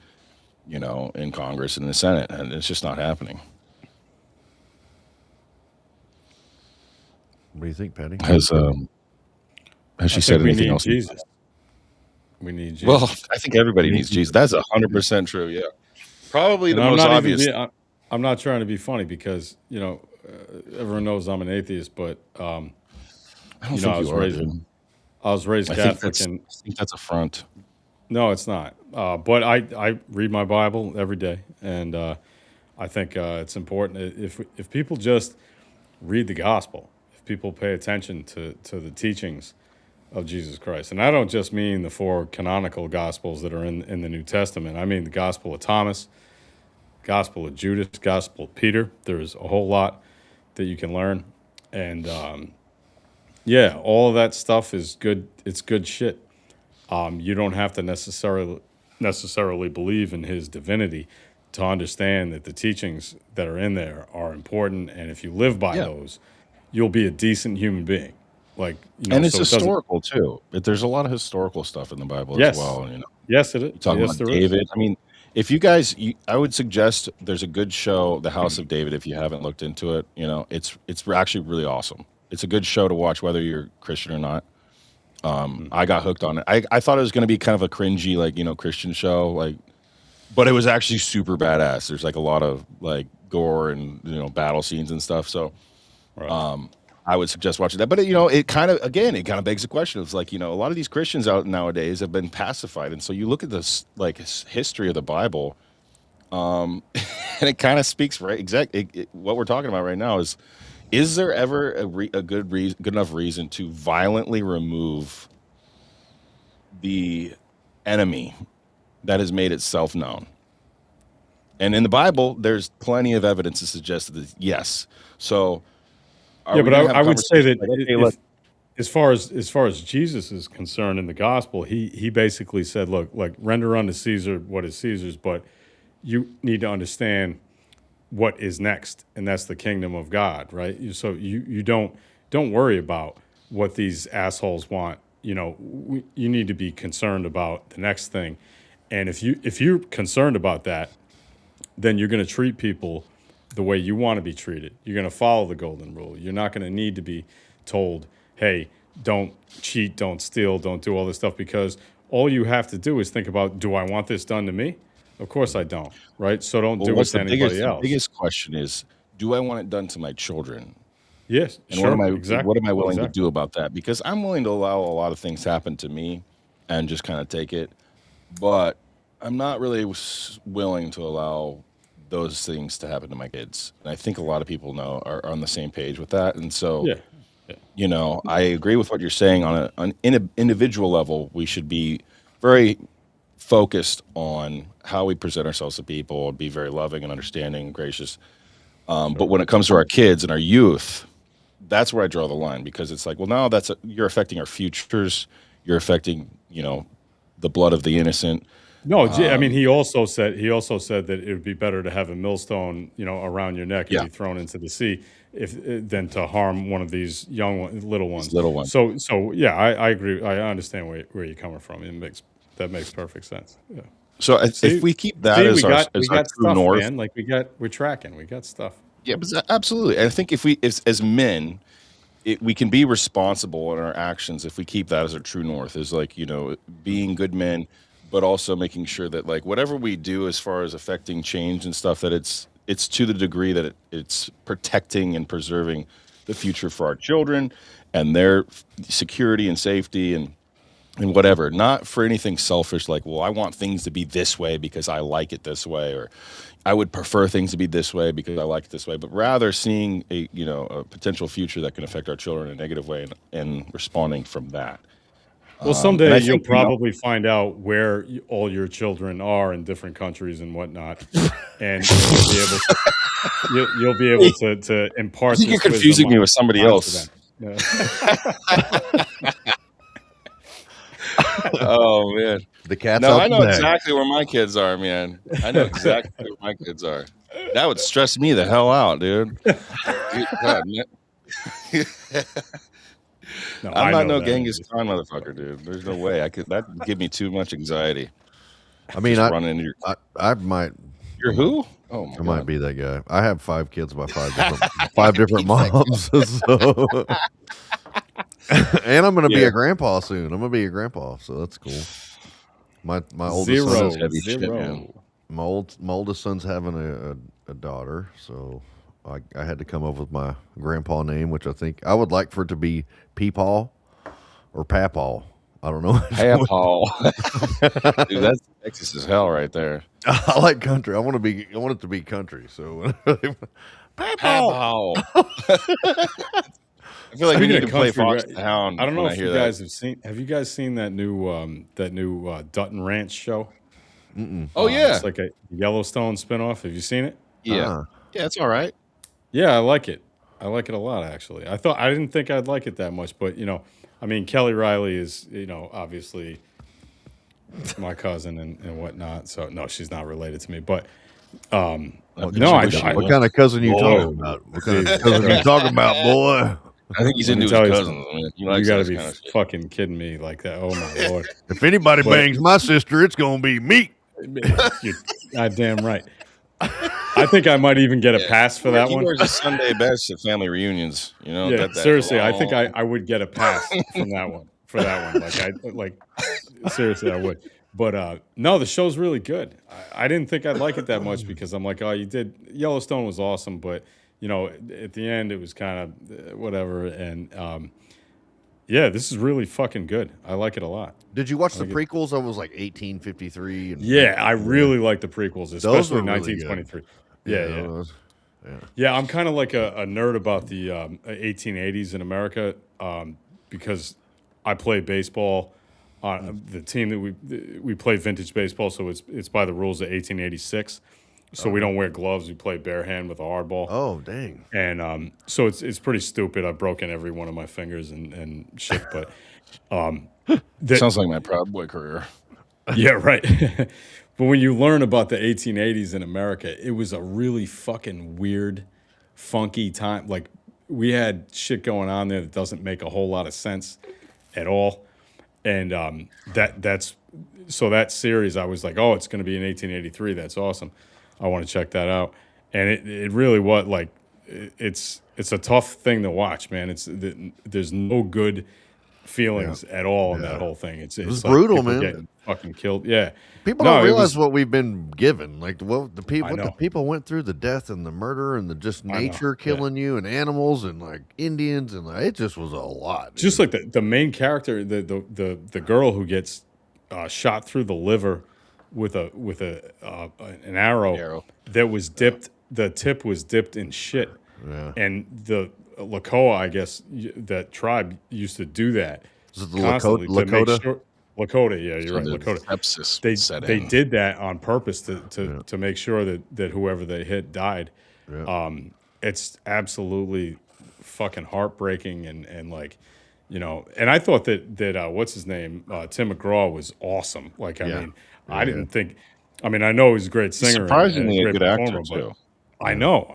in Congress and the Senate, and it's just not happening. What do you think, Patty? Has I she said think we anything need else? Jesus. We need Well, Jesus. I think everybody We need needs Jesus. Jesus. That's 100% true. Yeah, probably And the I'm most not even obvious. being. I'm not trying to be funny because everyone knows I'm an atheist, but I don't I think you was are, raised dude. I think Catholic, that's and I think that's a front. no, it's not. But I read my Bible every day, and I think it's important if people just read the gospel, if people pay attention to the teachings of Jesus Christ, and I don't just mean the four canonical gospels that are in the New Testament. I mean the Gospel of Thomas, Gospel of Judas, Gospel of Peter. There's a whole lot that you can learn, and yeah, all of that stuff is good. It's good shit. You don't have to necessarily believe in his divinity to understand that the teachings that are in there are important, and if you live by Yeah. those, you'll be a decent human being. Like, And it's so it doesn't. historical too. There's a lot of historical stuff in the Bible as Yes, well. yes, it is. You talking Yes, about there is. David. I mean, if you guys, I would suggest there's a good show, The House of David. If you haven't looked into it, it's actually really awesome. It's a good show to watch, whether you're Christian or not. I got hooked on it. I thought it was going to be kind of a cringy, like Christian show, but it was actually super badass. There's like a lot of like gore and battle scenes and stuff. So Right. I would suggest watching that. But it kind of begs the question. It's like a lot of these Christians out nowadays have been pacified, and so you look at this like history of the Bible, and it kind of speaks what we're talking about right now is there ever a good enough reason to violently remove the enemy that has made itself known? And in the Bible, there's plenty of evidence to suggest that yes. So, Yeah, but I would say that okay, as far as Jesus is concerned in the gospel, he basically said, look, like render unto Caesar what is Caesar's, but you need to understand what is next, and that's the kingdom of God, right? So you don't worry about what these assholes want. You need to be concerned about the next thing, and if you're concerned about that, then you're going to treat people the way you want to be treated. You're going to follow the golden rule. You're not going to need to be told, hey, don't cheat, don't steal, don't do all this stuff, because all you have to do is think about, do I want this done to me? Of course I don't, right? So don't do it what's to anybody else. the biggest question is, do I want it done to my children? Yes, And sure, what am I willing to exactly. do about that? Because I'm willing to allow a lot of things happen to me and just kind of take it, but I'm not really willing to allow those things to happen to my kids. And I think a lot of people are on the same page with that. And so, Yeah, yeah. I agree with what you're saying on an individual level. We should be very focused on how we present ourselves to people and be very loving and understanding and gracious. But when it comes to our kids and our youth, that's where I draw the line, because it's like, well, now you're affecting our futures. You're affecting, the blood of the innocent. No, I mean, he also said that it would be better to have a millstone, around your neck and Yeah, be thrown into the sea than to harm one of these little these ones. little ones. So yeah, I agree. I understand where you're coming from. That makes perfect sense. Yeah. So if we keep that as We our got true stuff, north, man. Like we're tracking. We got stuff. yeah, but absolutely. And I think if as men, we can be responsible in our actions if we keep that as our true north, is like being good men, but also making sure that like whatever we do as far as affecting change and stuff, that it's to the degree that it's protecting and preserving the future for our children and their security and safety and whatever, not for anything selfish like, well, I want things to be this way because I like it this way, or I would prefer things to be this way because I like it this way, but rather seeing a potential future that can affect our children in a negative way and responding from that. Well, And someday I you'll think, probably find out where all your children are in different countries and whatnot, and you'll be able to I impart think you're this wisdom confusing me with somebody onto else. them. Yeah. Oh man. The cat's No, out I the know bag. exactly where my kids are, man. I know exactly where my kids are. That would stress me the hell out, dude. God, man. No, I'm I not know no that. Genghis Khan motherfucker, dude. There's no way that would give me too much anxiety. I mean, Just running into I might your who? Oh my I might god. be that guy. I have 5 kids by 5 different moms. So and I'm gonna be Yeah. a grandpa soon. I'm gonna be a grandpa, so that's cool. My oldest Zero, son, That's heavy shit, man. my oldest son's having a daughter, so I had to come up with my grandpa name, which I think I would like for it to be Peepaw or Papaw. I don't know. Hey, Paul. Dude, that's Texas as hell right there. I like country. I want it to be country. So Papaw. Paul. I feel like we Speaking need of to play country, Fox the Hound I don't know when I if hear you that. guys have seen. Have you guys seen that new Dutton Ranch show? Oh yeah. It's like a Yellowstone spinoff. Have you seen it? Yeah. Uh-uh. Yeah, it's all right. Yeah, I like it. I like it a lot, actually. I didn't think I'd like it that much, but I mean, Kelly Riley is obviously my cousin and whatnot. So no, she's not related to me, but I no, bet you wish you What was. kind of cousin you Boy. talking about? What kind of cousin you talking about, boy? I think he's Let me into his tell you cousins. something. I mean, he You likes got to that be kind of shit. fucking kidding me like that. Oh my lord! If anybody But- bangs my sister, it's gonna be me. You're goddamn right. I think I might even get a pass for that He one. wears a Sunday best at family reunions. You know, Yeah, got that seriously, I think long- I would get a pass from that one. For that one, seriously, I would. But no, the show's really good. I didn't think I'd like it that much because I'm like, oh, you did Yellowstone was awesome, but you know, at the end it was kind of whatever. And yeah, this is really fucking good. I like it a lot. Did you watch the prequels? I was like 1853. And Yeah, I really like the prequels, Those were especially really good. 1923. Yeah, yeah. those- Yeah, I'm kind of like a nerd about the 1880s in America because I play baseball on the team that we play vintage baseball, so it's by the rules of 1886. So we don't wear gloves; we play bare hand with a hard ball. Oh, dang. And so it's pretty stupid. I've broken every one of my fingers and shit, but Sounds like my Proud Boy career. yeah, right. But when you learn about the 1880s in America, it was a really fucking weird, funky time. Like we had shit going on there that doesn't make a whole lot of sense at all. And that's so that series, I was like, oh, it's going to be in 1883. That's awesome. I want to check that out. And it really was like it's a tough thing to watch, man. There's no good feelings at all in that whole thing. It's was like brutal, people man. getting fucking killed. Yeah, People No, don't it realize was- what we've been given. Like what the people, I what the know. people went through, the death and the murder and the just know, nature yeah. killing you and animals and like Indians and it just was a lot. Just like the main character, the girl who gets shot through the liver with an arrow that was dipped. The tip was dipped in shit, and the Lakoa, I guess that tribe used to do that. Is it the constantly to make Lakota? sure- Lakota, yeah, you're right, the Lakota. sepsis set They in. did that on purpose to make sure that whoever they hit died. It's absolutely fucking heartbreaking and like, you know, and I thought that what's his name, Tim McGraw was awesome. Like, I mean, I didn't think. I mean, I know he's a great singer, Surprisingly and a great good actor performer, too. but I know,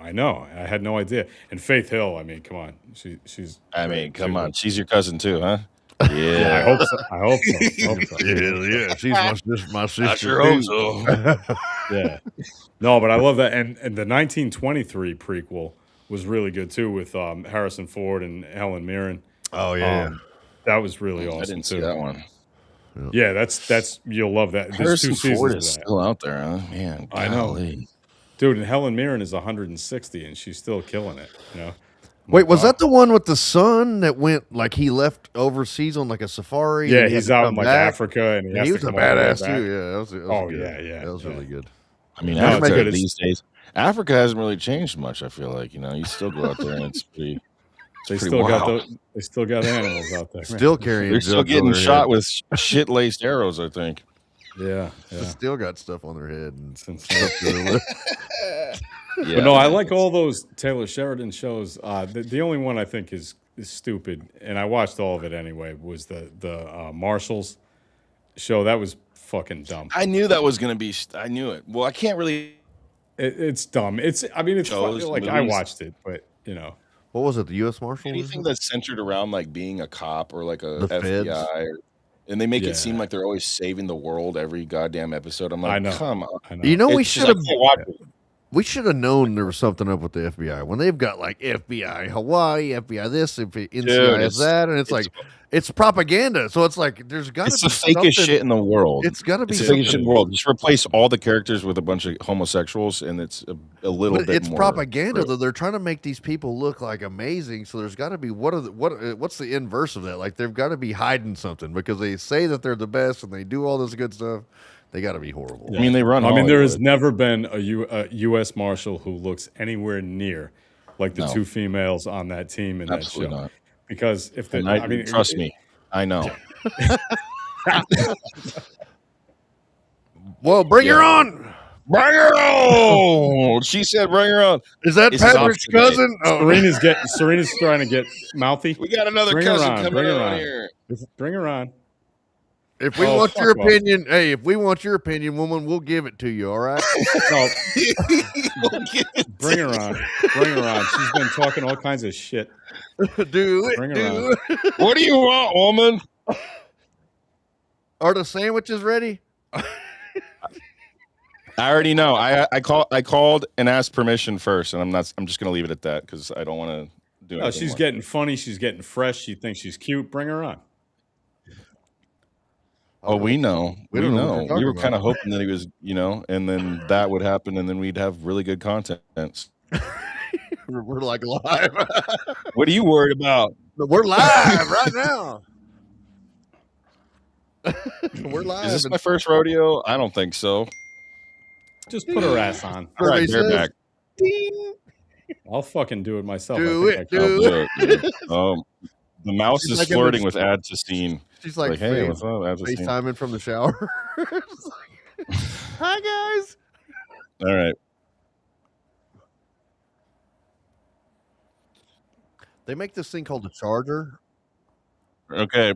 I had no idea. And Faith Hill, I mean, come on, she's. I great, mean, come too. on, she's your cousin too, huh? Yeah, I Yeah, hope so. I hope so. I hope so. Yeah, she's my sister. I sure hope too. so. Yeah. No, but I love that. And the 1923 prequel was really good too with Harrison Ford and Helen Mirren. Oh yeah, That was really awesome I didn't too. see that one. Yeah, that's you'll love that. There's Harrison 2 seasons Ford of is that. still out there, huh? Man, I know. golly. Dude, and Helen Mirren is 160 and she's still killing it, you know. Wait, was that the one with the son that went like he left overseas on like a safari? Yeah, and he had he's to out come in like back? Africa and And has he to was a come all the way badass back. too. Yeah, that was Oh, good. yeah, that was yeah. really good. I mean, No, it's Africa good. It's- these days, Africa hasn't really changed much. I feel like, you know, you still go out there and it's pretty. They pretty still got wild. they still got animals out there. Still carrying. They're still jugs on getting their shot head. with shit laced arrows. I think. Yeah, yeah. Still got stuff on their head and It's insane. stuff. Yeah, But no, I man, like it's- all those Taylor Sheridan shows. The only one I think is stupid, and I watched all of it anyway, was the Marshalls show. That was fucking dumb. I knew that was gonna be. I knew it. Well, I can't really. It's dumb. I mean, it's fun. Shows, Like I movies. watched it, but you know, What was it? The U.S. Marshals? Anything that's centered around like being a cop or like a The feds. FBI, and they make Yeah. it seem like they're always saving the world every goddamn episode. I'm like, I know. come on. I know. You know, we It's just, should I have can't watch it. we should have known there was something up with the FBI when they've got like FBI Hawaii, FBI this, NCIS it's- that, and it's like it's propaganda. So it's like there's got to It's be the fakest something- shit in the world. It's got to be It's the fakest shit in something. the world. Just replace all the characters with a bunch of homosexuals, and it's a little But bit it's more propaganda true. though. They're trying to make these people look like amazing. So there's got to be what's the inverse of that? Like they've got to be hiding something because they say that they're the best and they do all this good stuff. They got to be horrible. I mean, they run. I mean, there has Hollywood. never been a U.S. Marshal who looks anywhere near like the No. 2 females on that team in Absolutely that show. not. Because if the, And I mean, trust me, I know. Well, bring her on. Bring her on. She said, "Bring her on." Is that This is Patrick's off today. cousin? Oh, Serena's trying to get mouthy. We got another Bring her cousin on, coming bring her on on. here. Bring her on. If we Oh, want your fuck off. opinion, hey, if we want your opinion, woman, we'll give it to you. All right. No, We'll get it. bring her on. Bring her on. She's been talking all kinds of shit. Do Bring it. her Do on. it. What do you want, woman? Are the sandwiches ready? I already know. I called and asked permission first, and I'm just gonna leave it at that because I don't want to do No, anything she's more. getting funny. She's getting fresh. She thinks she's cute. Bring her on. Oh, we know. We We don't know what know. you're We talking were kind of about. hoping that he was, and then that would happen, and then we'd have really good content. We're like live. What are you worried about? We're live right now. We're live. Is this my first rodeo? I don't think so. Just put her ass on. All right, Survey bareback. Ding. I'll fucking do it myself. Do I think it. I can. Do I'll it. do it. The mouse She's is like in the- flirting with add to scene. She's like, Hey, what's up? Add to scene. FaceTiming from the shower. It's like, hi guys. All right. They make this thing called a charger. Okay.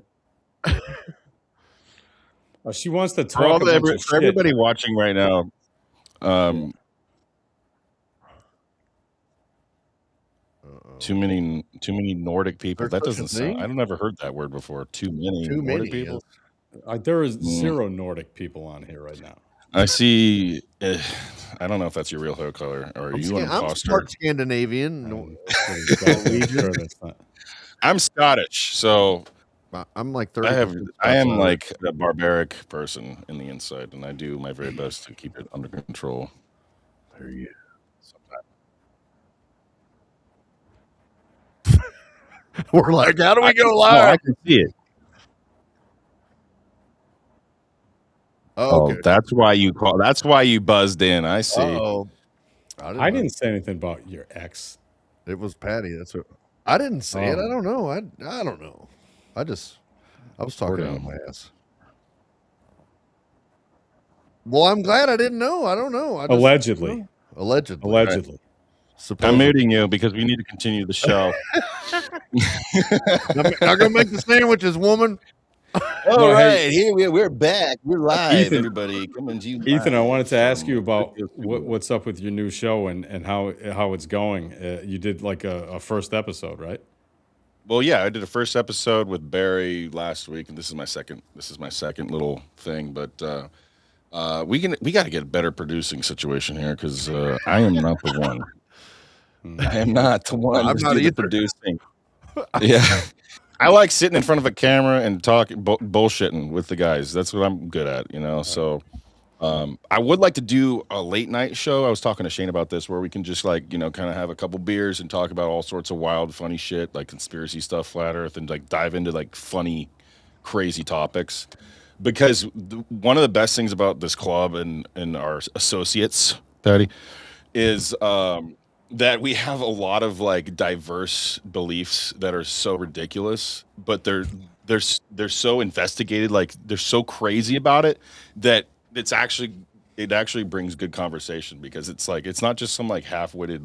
She wants to For, all talk the, about for everybody watching right now, too many Nordic people. There's That such a doesn't sound. thing? I've never heard that word before. Too many Too Nordic many. people. There is zero Nordic people on here right now. I see. I don't know if that's your real hair color or you an I'm imposter. part Scandinavian. Sure that's not. I'm Scottish, so I'm like 30. I am like a barbaric person in the inside, and I do my very best to keep it under control. There you go. We're like, how do we go No, live? I can see it. Oh, okay. That's why you call. That's why you buzzed in. I see. Oh, I didn't say anything about your ex. It was Patty. That's what I didn't say it. I don't know. I don't know. I was talking out of my ass. Well, I'm glad I didn't know. I don't know. Allegedly. Allegedly. Allegedly. I'm muting you because we need to continue the show. I'm gonna make the sandwiches, woman. All right, hey, here we're back. We're live, Ethan. everybody. Coming to you. Ethan, I wanted to ask you from about Studio Studio. what's up with your new show and how it's going. You did like a first episode, right? Well, yeah, I did a first episode with Barry last week, and this is my second. This is my second little thing, but we got to get a better producing situation here because I am not the one. I am not the one. I'm to not do the either. producing. Yeah. I like sitting in front of a camera and talking bullshitting with the guys. That's what I'm good at, So I would like to do a late night show. I was talking to Shane about this, where we can just kind of have a couple beers and talk about all sorts of wild, funny shit, like conspiracy stuff, flat Earth, and like dive into like funny, crazy topics. Because one of the best things about this club and our associates, Patty, is that we have a lot of like diverse beliefs that are so ridiculous, but they're so investigated, like they're so crazy about it that it actually brings good conversation, because it's like it's not just some like half-witted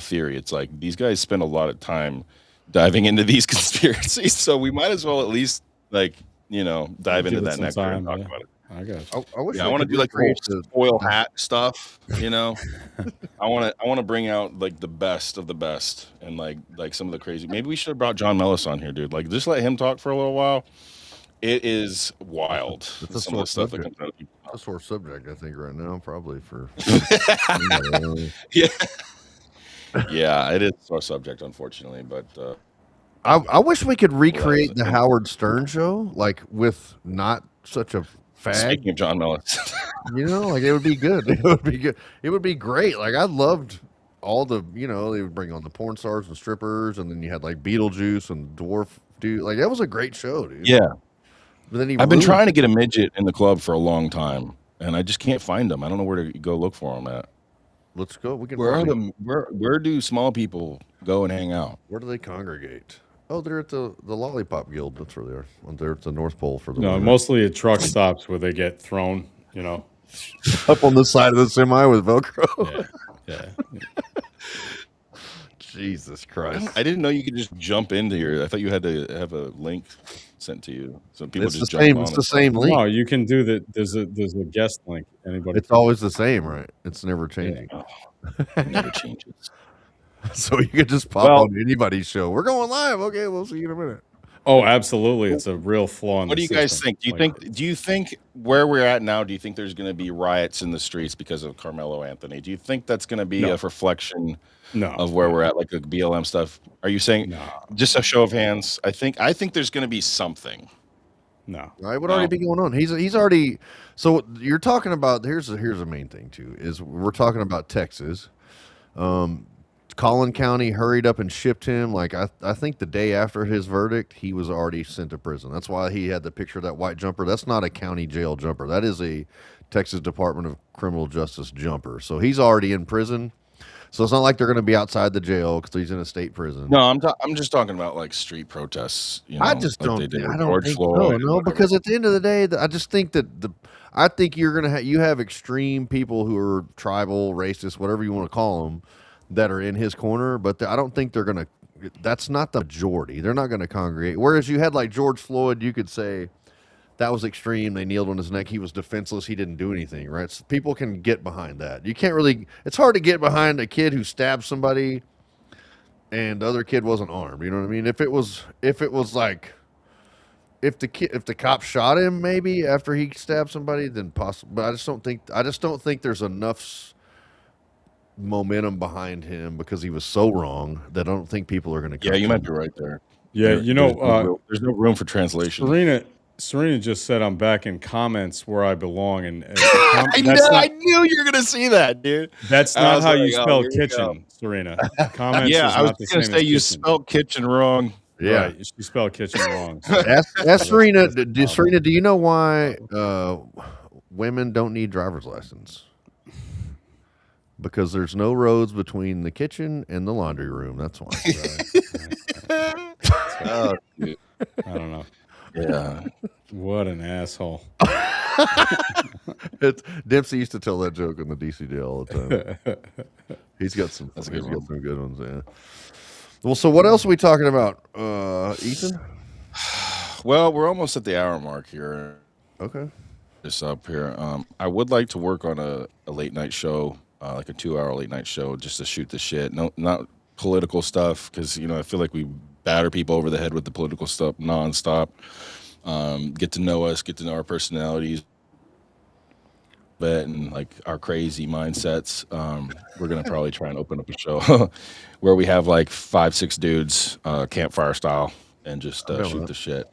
theory. It's like these guys spend a lot of time diving into these conspiracies, so we might as well at least dive into that nectar and talk about it. I got you. I wish I want to do like create the foil hat stuff, I want to bring out like the best of the best and like some of the crazy. Maybe we should have brought John Mellis on here, dude. Like just let him talk for a little while. It is wild. It's a Some of the sore stuff that subject. comes out of people. a sore subject, I think, right now, probably for. Yeah, yeah, it is a sore subject, unfortunately, but I wish we could recreate the Howard Stern show, like with not such a fag. speaking of John Mellis, Like it would be good. It would be good. It would be great. Like I loved all the, they would bring on the porn stars and strippers, and then you had like Beetlejuice and Dwarf dude. Like that was a great show, dude. yeah, But then I've been trying to get a midget in the club for a long time, and I just can't find them. I don't know where to go look for them at. Let's go. We can. Where do small people go and hang out? Where do they congregate? Oh, they're at the Lollipop Guild. That's where they are. They're at the North Pole for the No, winter. mostly at truck stops where they get thrown. Up on the side of the semi with Velcro. Yeah. Jesus Christ. I didn't know you could just jump into here. I thought you had to have a link sent to you, so people It's the just jump same. on It's and the stuff. same link. No, you can do that. There's a guest link. Anybody It's always the same, right? It's never Yeah. changing. Oh, it never changes. So you could just pop Well, on anybody's show. We're going live. Okay, we'll see you in a minute. Oh, absolutely. It's a real flaw in what the do you guys system. think? Do you think where we're at now? Do you think there's going to be riots in the streets because of Carmelo Anthony? Do you think that's going to be a No, reflection no, of where we're at, like the BLM stuff? Are you saying no, just a show of hands? I think there's going to be something. no. Right, would already No, be going on. He's already. So you're talking about. Here's the main thing too. Is we're talking about Texas. Collin County hurried up and shipped him. Like I think the day after his verdict, he was already sent to prison. That's why he had the picture of that white jumper. That's not a county jail jumper. That is a Texas Department of Criminal Justice jumper. So he's already in prison. So it's not like they're going to be outside the jail because he's in a state prison. no, I'm just talking about like street protests. I just like don't. they did with I don't George think Floyd and no, whatever. because at the end of the day, I just think that I think you're gonna you have extreme people who are tribal, racist, whatever you want to call them, that are in his corner. But I don't think they're gonna. That's not the majority. They're not gonna congregate. Whereas you had like George Floyd, you could say that was extreme. They kneeled on his neck. He was defenseless. He didn't do anything. Right? So people can get behind that. You can't really. It's hard to get behind a kid who stabbed somebody and the other kid wasn't armed. You know what I mean? If it was like if the cop shot him maybe after he stabbed somebody, then possible. But I just don't think there's enough momentum behind him because he was so wrong that I don't think people are going to. Yeah, you might be right there. Yeah, There's no room for translation. Serena just said I'm back in comments where I belong, and I knew you were gonna see that, dude. That's I not was how like, you oh, spell here we go. kitchen, Serena. Comments Yeah, is I was not the gonna same say as you kitchen. spelled kitchen wrong. Yeah. Right, she spelled kitchen wrong. Ask Serena. Serena, do you know why women don't need driver's license? Because there's no roads between the kitchen and the laundry room. That's why. Oh, dude. I don't know. Yeah. What an asshole. Dempsey used to tell that joke in the DCD all the time. He's got some. That's a He's good got one. some good ones. Yeah. Well, so what else are we talking about, Ethan? Well, we're almost at the hour mark here. Okay. This up here. I would like to work on a late night show, like a 2-hour late night show, just to shoot the shit. No, not political stuff, because I feel like we batter people over the head with the political stuff nonstop. Get to know us, get to know our personalities, and like our crazy mindsets. We're gonna probably try and open up a show where we have like 5-6 dudes, campfire style, and just shoot the shit.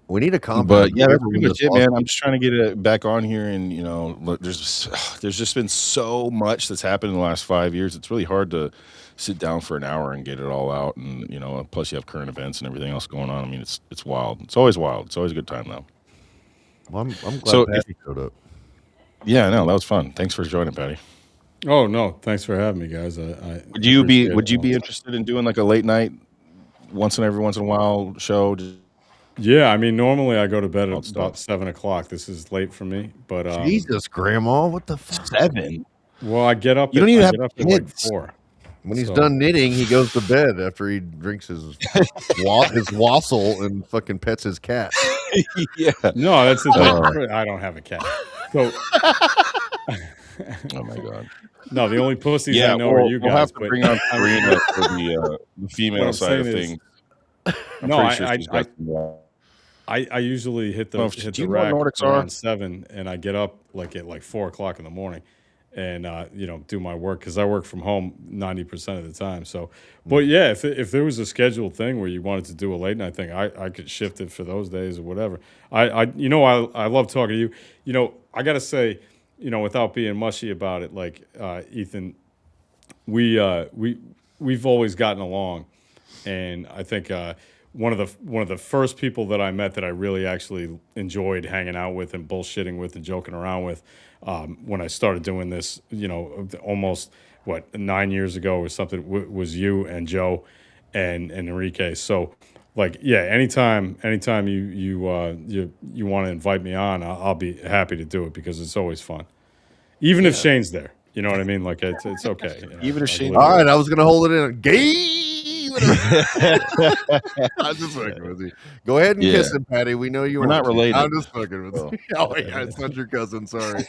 We need a compound. But yeah, that's Whoever pretty much this it, man. I'm just trying to get it back on here, and look, there's just been so much that's happened in the last 5 years. It's really hard to sit down for an hour and get it all out, and plus you have current events and everything else going on. I mean, it's wild. It's always wild. It's always a good time though. Well, I'm glad So Patty showed up. Yeah, no, that was fun. Thanks for joining, Patty. Oh no, thanks for having me, guys. Would you be interested in doing like a late night, every once in a while show? Yeah, I mean, normally I go to bed at Wild about stuff. 7 o'clock. This is late for me, but Jesus, Grandma, what the fuck? 7? well, I get up. You don't even I have get up at like kids. 4. When he's So- done knitting, he goes to bed after he drinks his wassail and fucking pets his cat. Yeah. No, that's the thing. I don't have a cat. So Oh my god. no, the only pussies Yeah, I know are you guys. we'll have to but- bring on Serena for the What female I'm side of saying is- things. I'm No, pretty sure she's got some, I usually hit the Well, hit do the you know what rack Nordics are? around 7, and I get up at 4 o'clock in the morning, and do my work because I work from home 90% of the time. So, but yeah, if there was a scheduled thing where you wanted to do a late night thing, I could shift it for those days or whatever. I love talking to you. I gotta say, without being mushy about it, like Ethan, we've always gotten along, and I think one of the first people that I met that I really actually enjoyed hanging out with and bullshitting with and joking around with when I started doing this, almost 9 years ago or something, was you and Joe and Enrique. So, like, yeah, anytime you want to invite me on, I'll be happy to do it because it's always fun, even if Shane's there. You know what I mean? Like it's okay. Even if Shane- All right, I was gonna hold it in. Gay. I'm just fucking with you. Go ahead and Yeah. kiss him, Patty. We know you We're want not to. related. I'm just fucking with Oh. you. Oh, yeah, it's not your cousin. Sorry.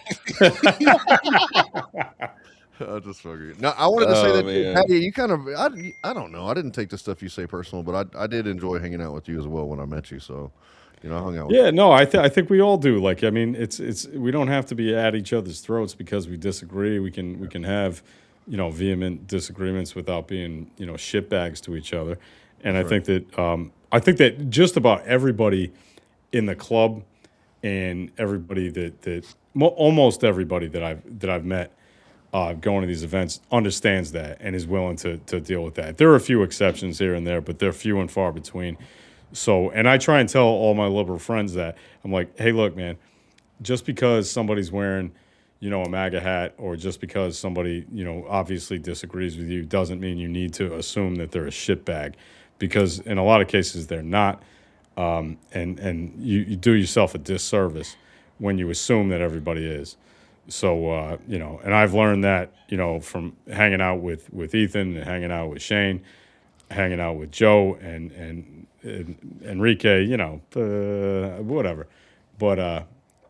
I just fucking. No, I wanted to say Oh, that too, man. Patty. You kind of, I don't know. I didn't take the stuff you say personal, but I did enjoy hanging out with you as well when I met you. So, I hung out with Yeah, no, I think we all do. Like, I mean, it's we don't have to be at each other's throats because we disagree. We can have, vehement disagreements without being, shitbags to each other. And I think that just about everybody in the club and everybody almost everybody that I've met going to these events understands that and is willing to deal with that. There are a few exceptions here and there, but they're few and far between. So, and I try and tell all my liberal friends that I'm like, hey, look, man, just because somebody's wearing, a MAGA hat, or just because somebody, obviously disagrees with you, doesn't mean you need to assume that they're a shitbag, because in a lot of cases they're not. And you do yourself a disservice when you assume that everybody is. So, and I've learned that, from hanging out with Ethan and hanging out with Shane, hanging out with Joe and Enrique, whatever. But, I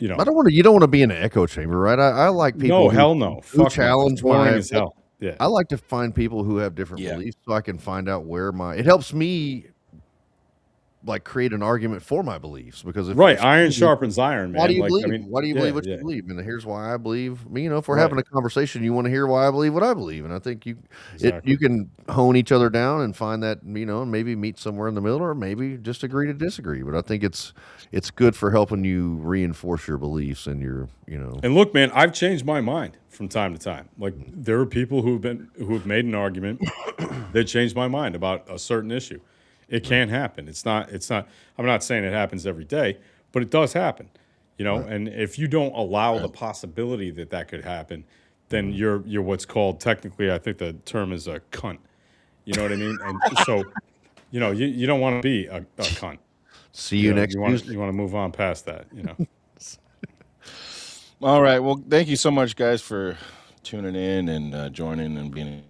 don't want to. You don't want to be in an echo chamber, right? I like people. no, hell no. Who Fuck no. challenge It's boring my. as hell. Yeah. I like to find people who have different Yeah. beliefs, so I can find out where it helps me, like, create an argument for my beliefs, because Right. Iron sharpens iron, man. why do you Like, believe? I mean, Why do you believe what yeah. you believe? And here's why I believe. If we're Right. having a conversation, you want to hear why I believe what I believe, and I think Exactly. you can hone each other down and find that, and maybe meet somewhere in the middle, or maybe just agree to disagree. But I think it's good for helping you reinforce your beliefs and your. And look, man, I've changed my mind from time to time. Like, there are people who have made an argument that changed my mind about a certain issue. It can happen. It's not. I'm not saying it happens every day, but it does happen. And if you don't allow the possibility that could happen, then you're what's called, technically, I think the term is a cunt. You know what I mean? And so, you don't want to be a cunt. See you next You want Tuesday. to move on past that. All right. Well, thank you so much, guys, for tuning in and joining and being a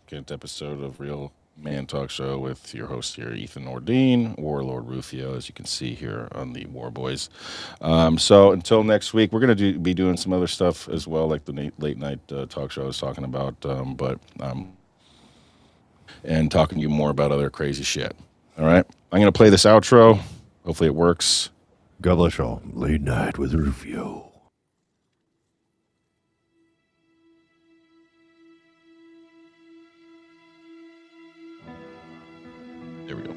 good episode of Real Man Talk Show with your host here, Ethan Nordine, Warlord Rufio, as you can see here on the War Boys. So until next week, we're going to be doing some other stuff as well, like the late night talk show I was talking about, and talking to you more about other crazy shit. All right. I'm going to play this outro. Hopefully it works. God bless y'all. Late night with Rufio. There we go.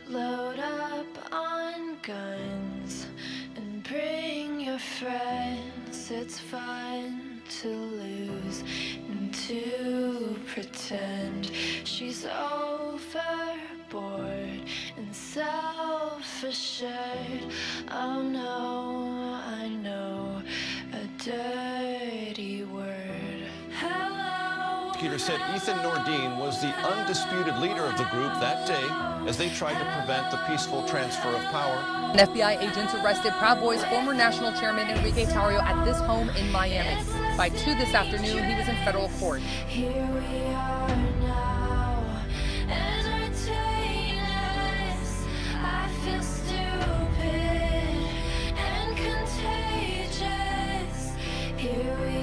Load up on guns and bring your friends. It's fun to lose and to pretend she's overboard and self-assured. Oh no, I know a dirty word. Hello. Prosecutor said Ethan Nordine was the undisputed leader of the group that day as they tried to prevent the peaceful transfer of power. An FBI agent arrested Proud Boys former national chairman Enrique Tarrio at this home in Miami. By 2 this afternoon, he was in federal court. Here we are now, entertainers. I feel stupid and contagious. Here we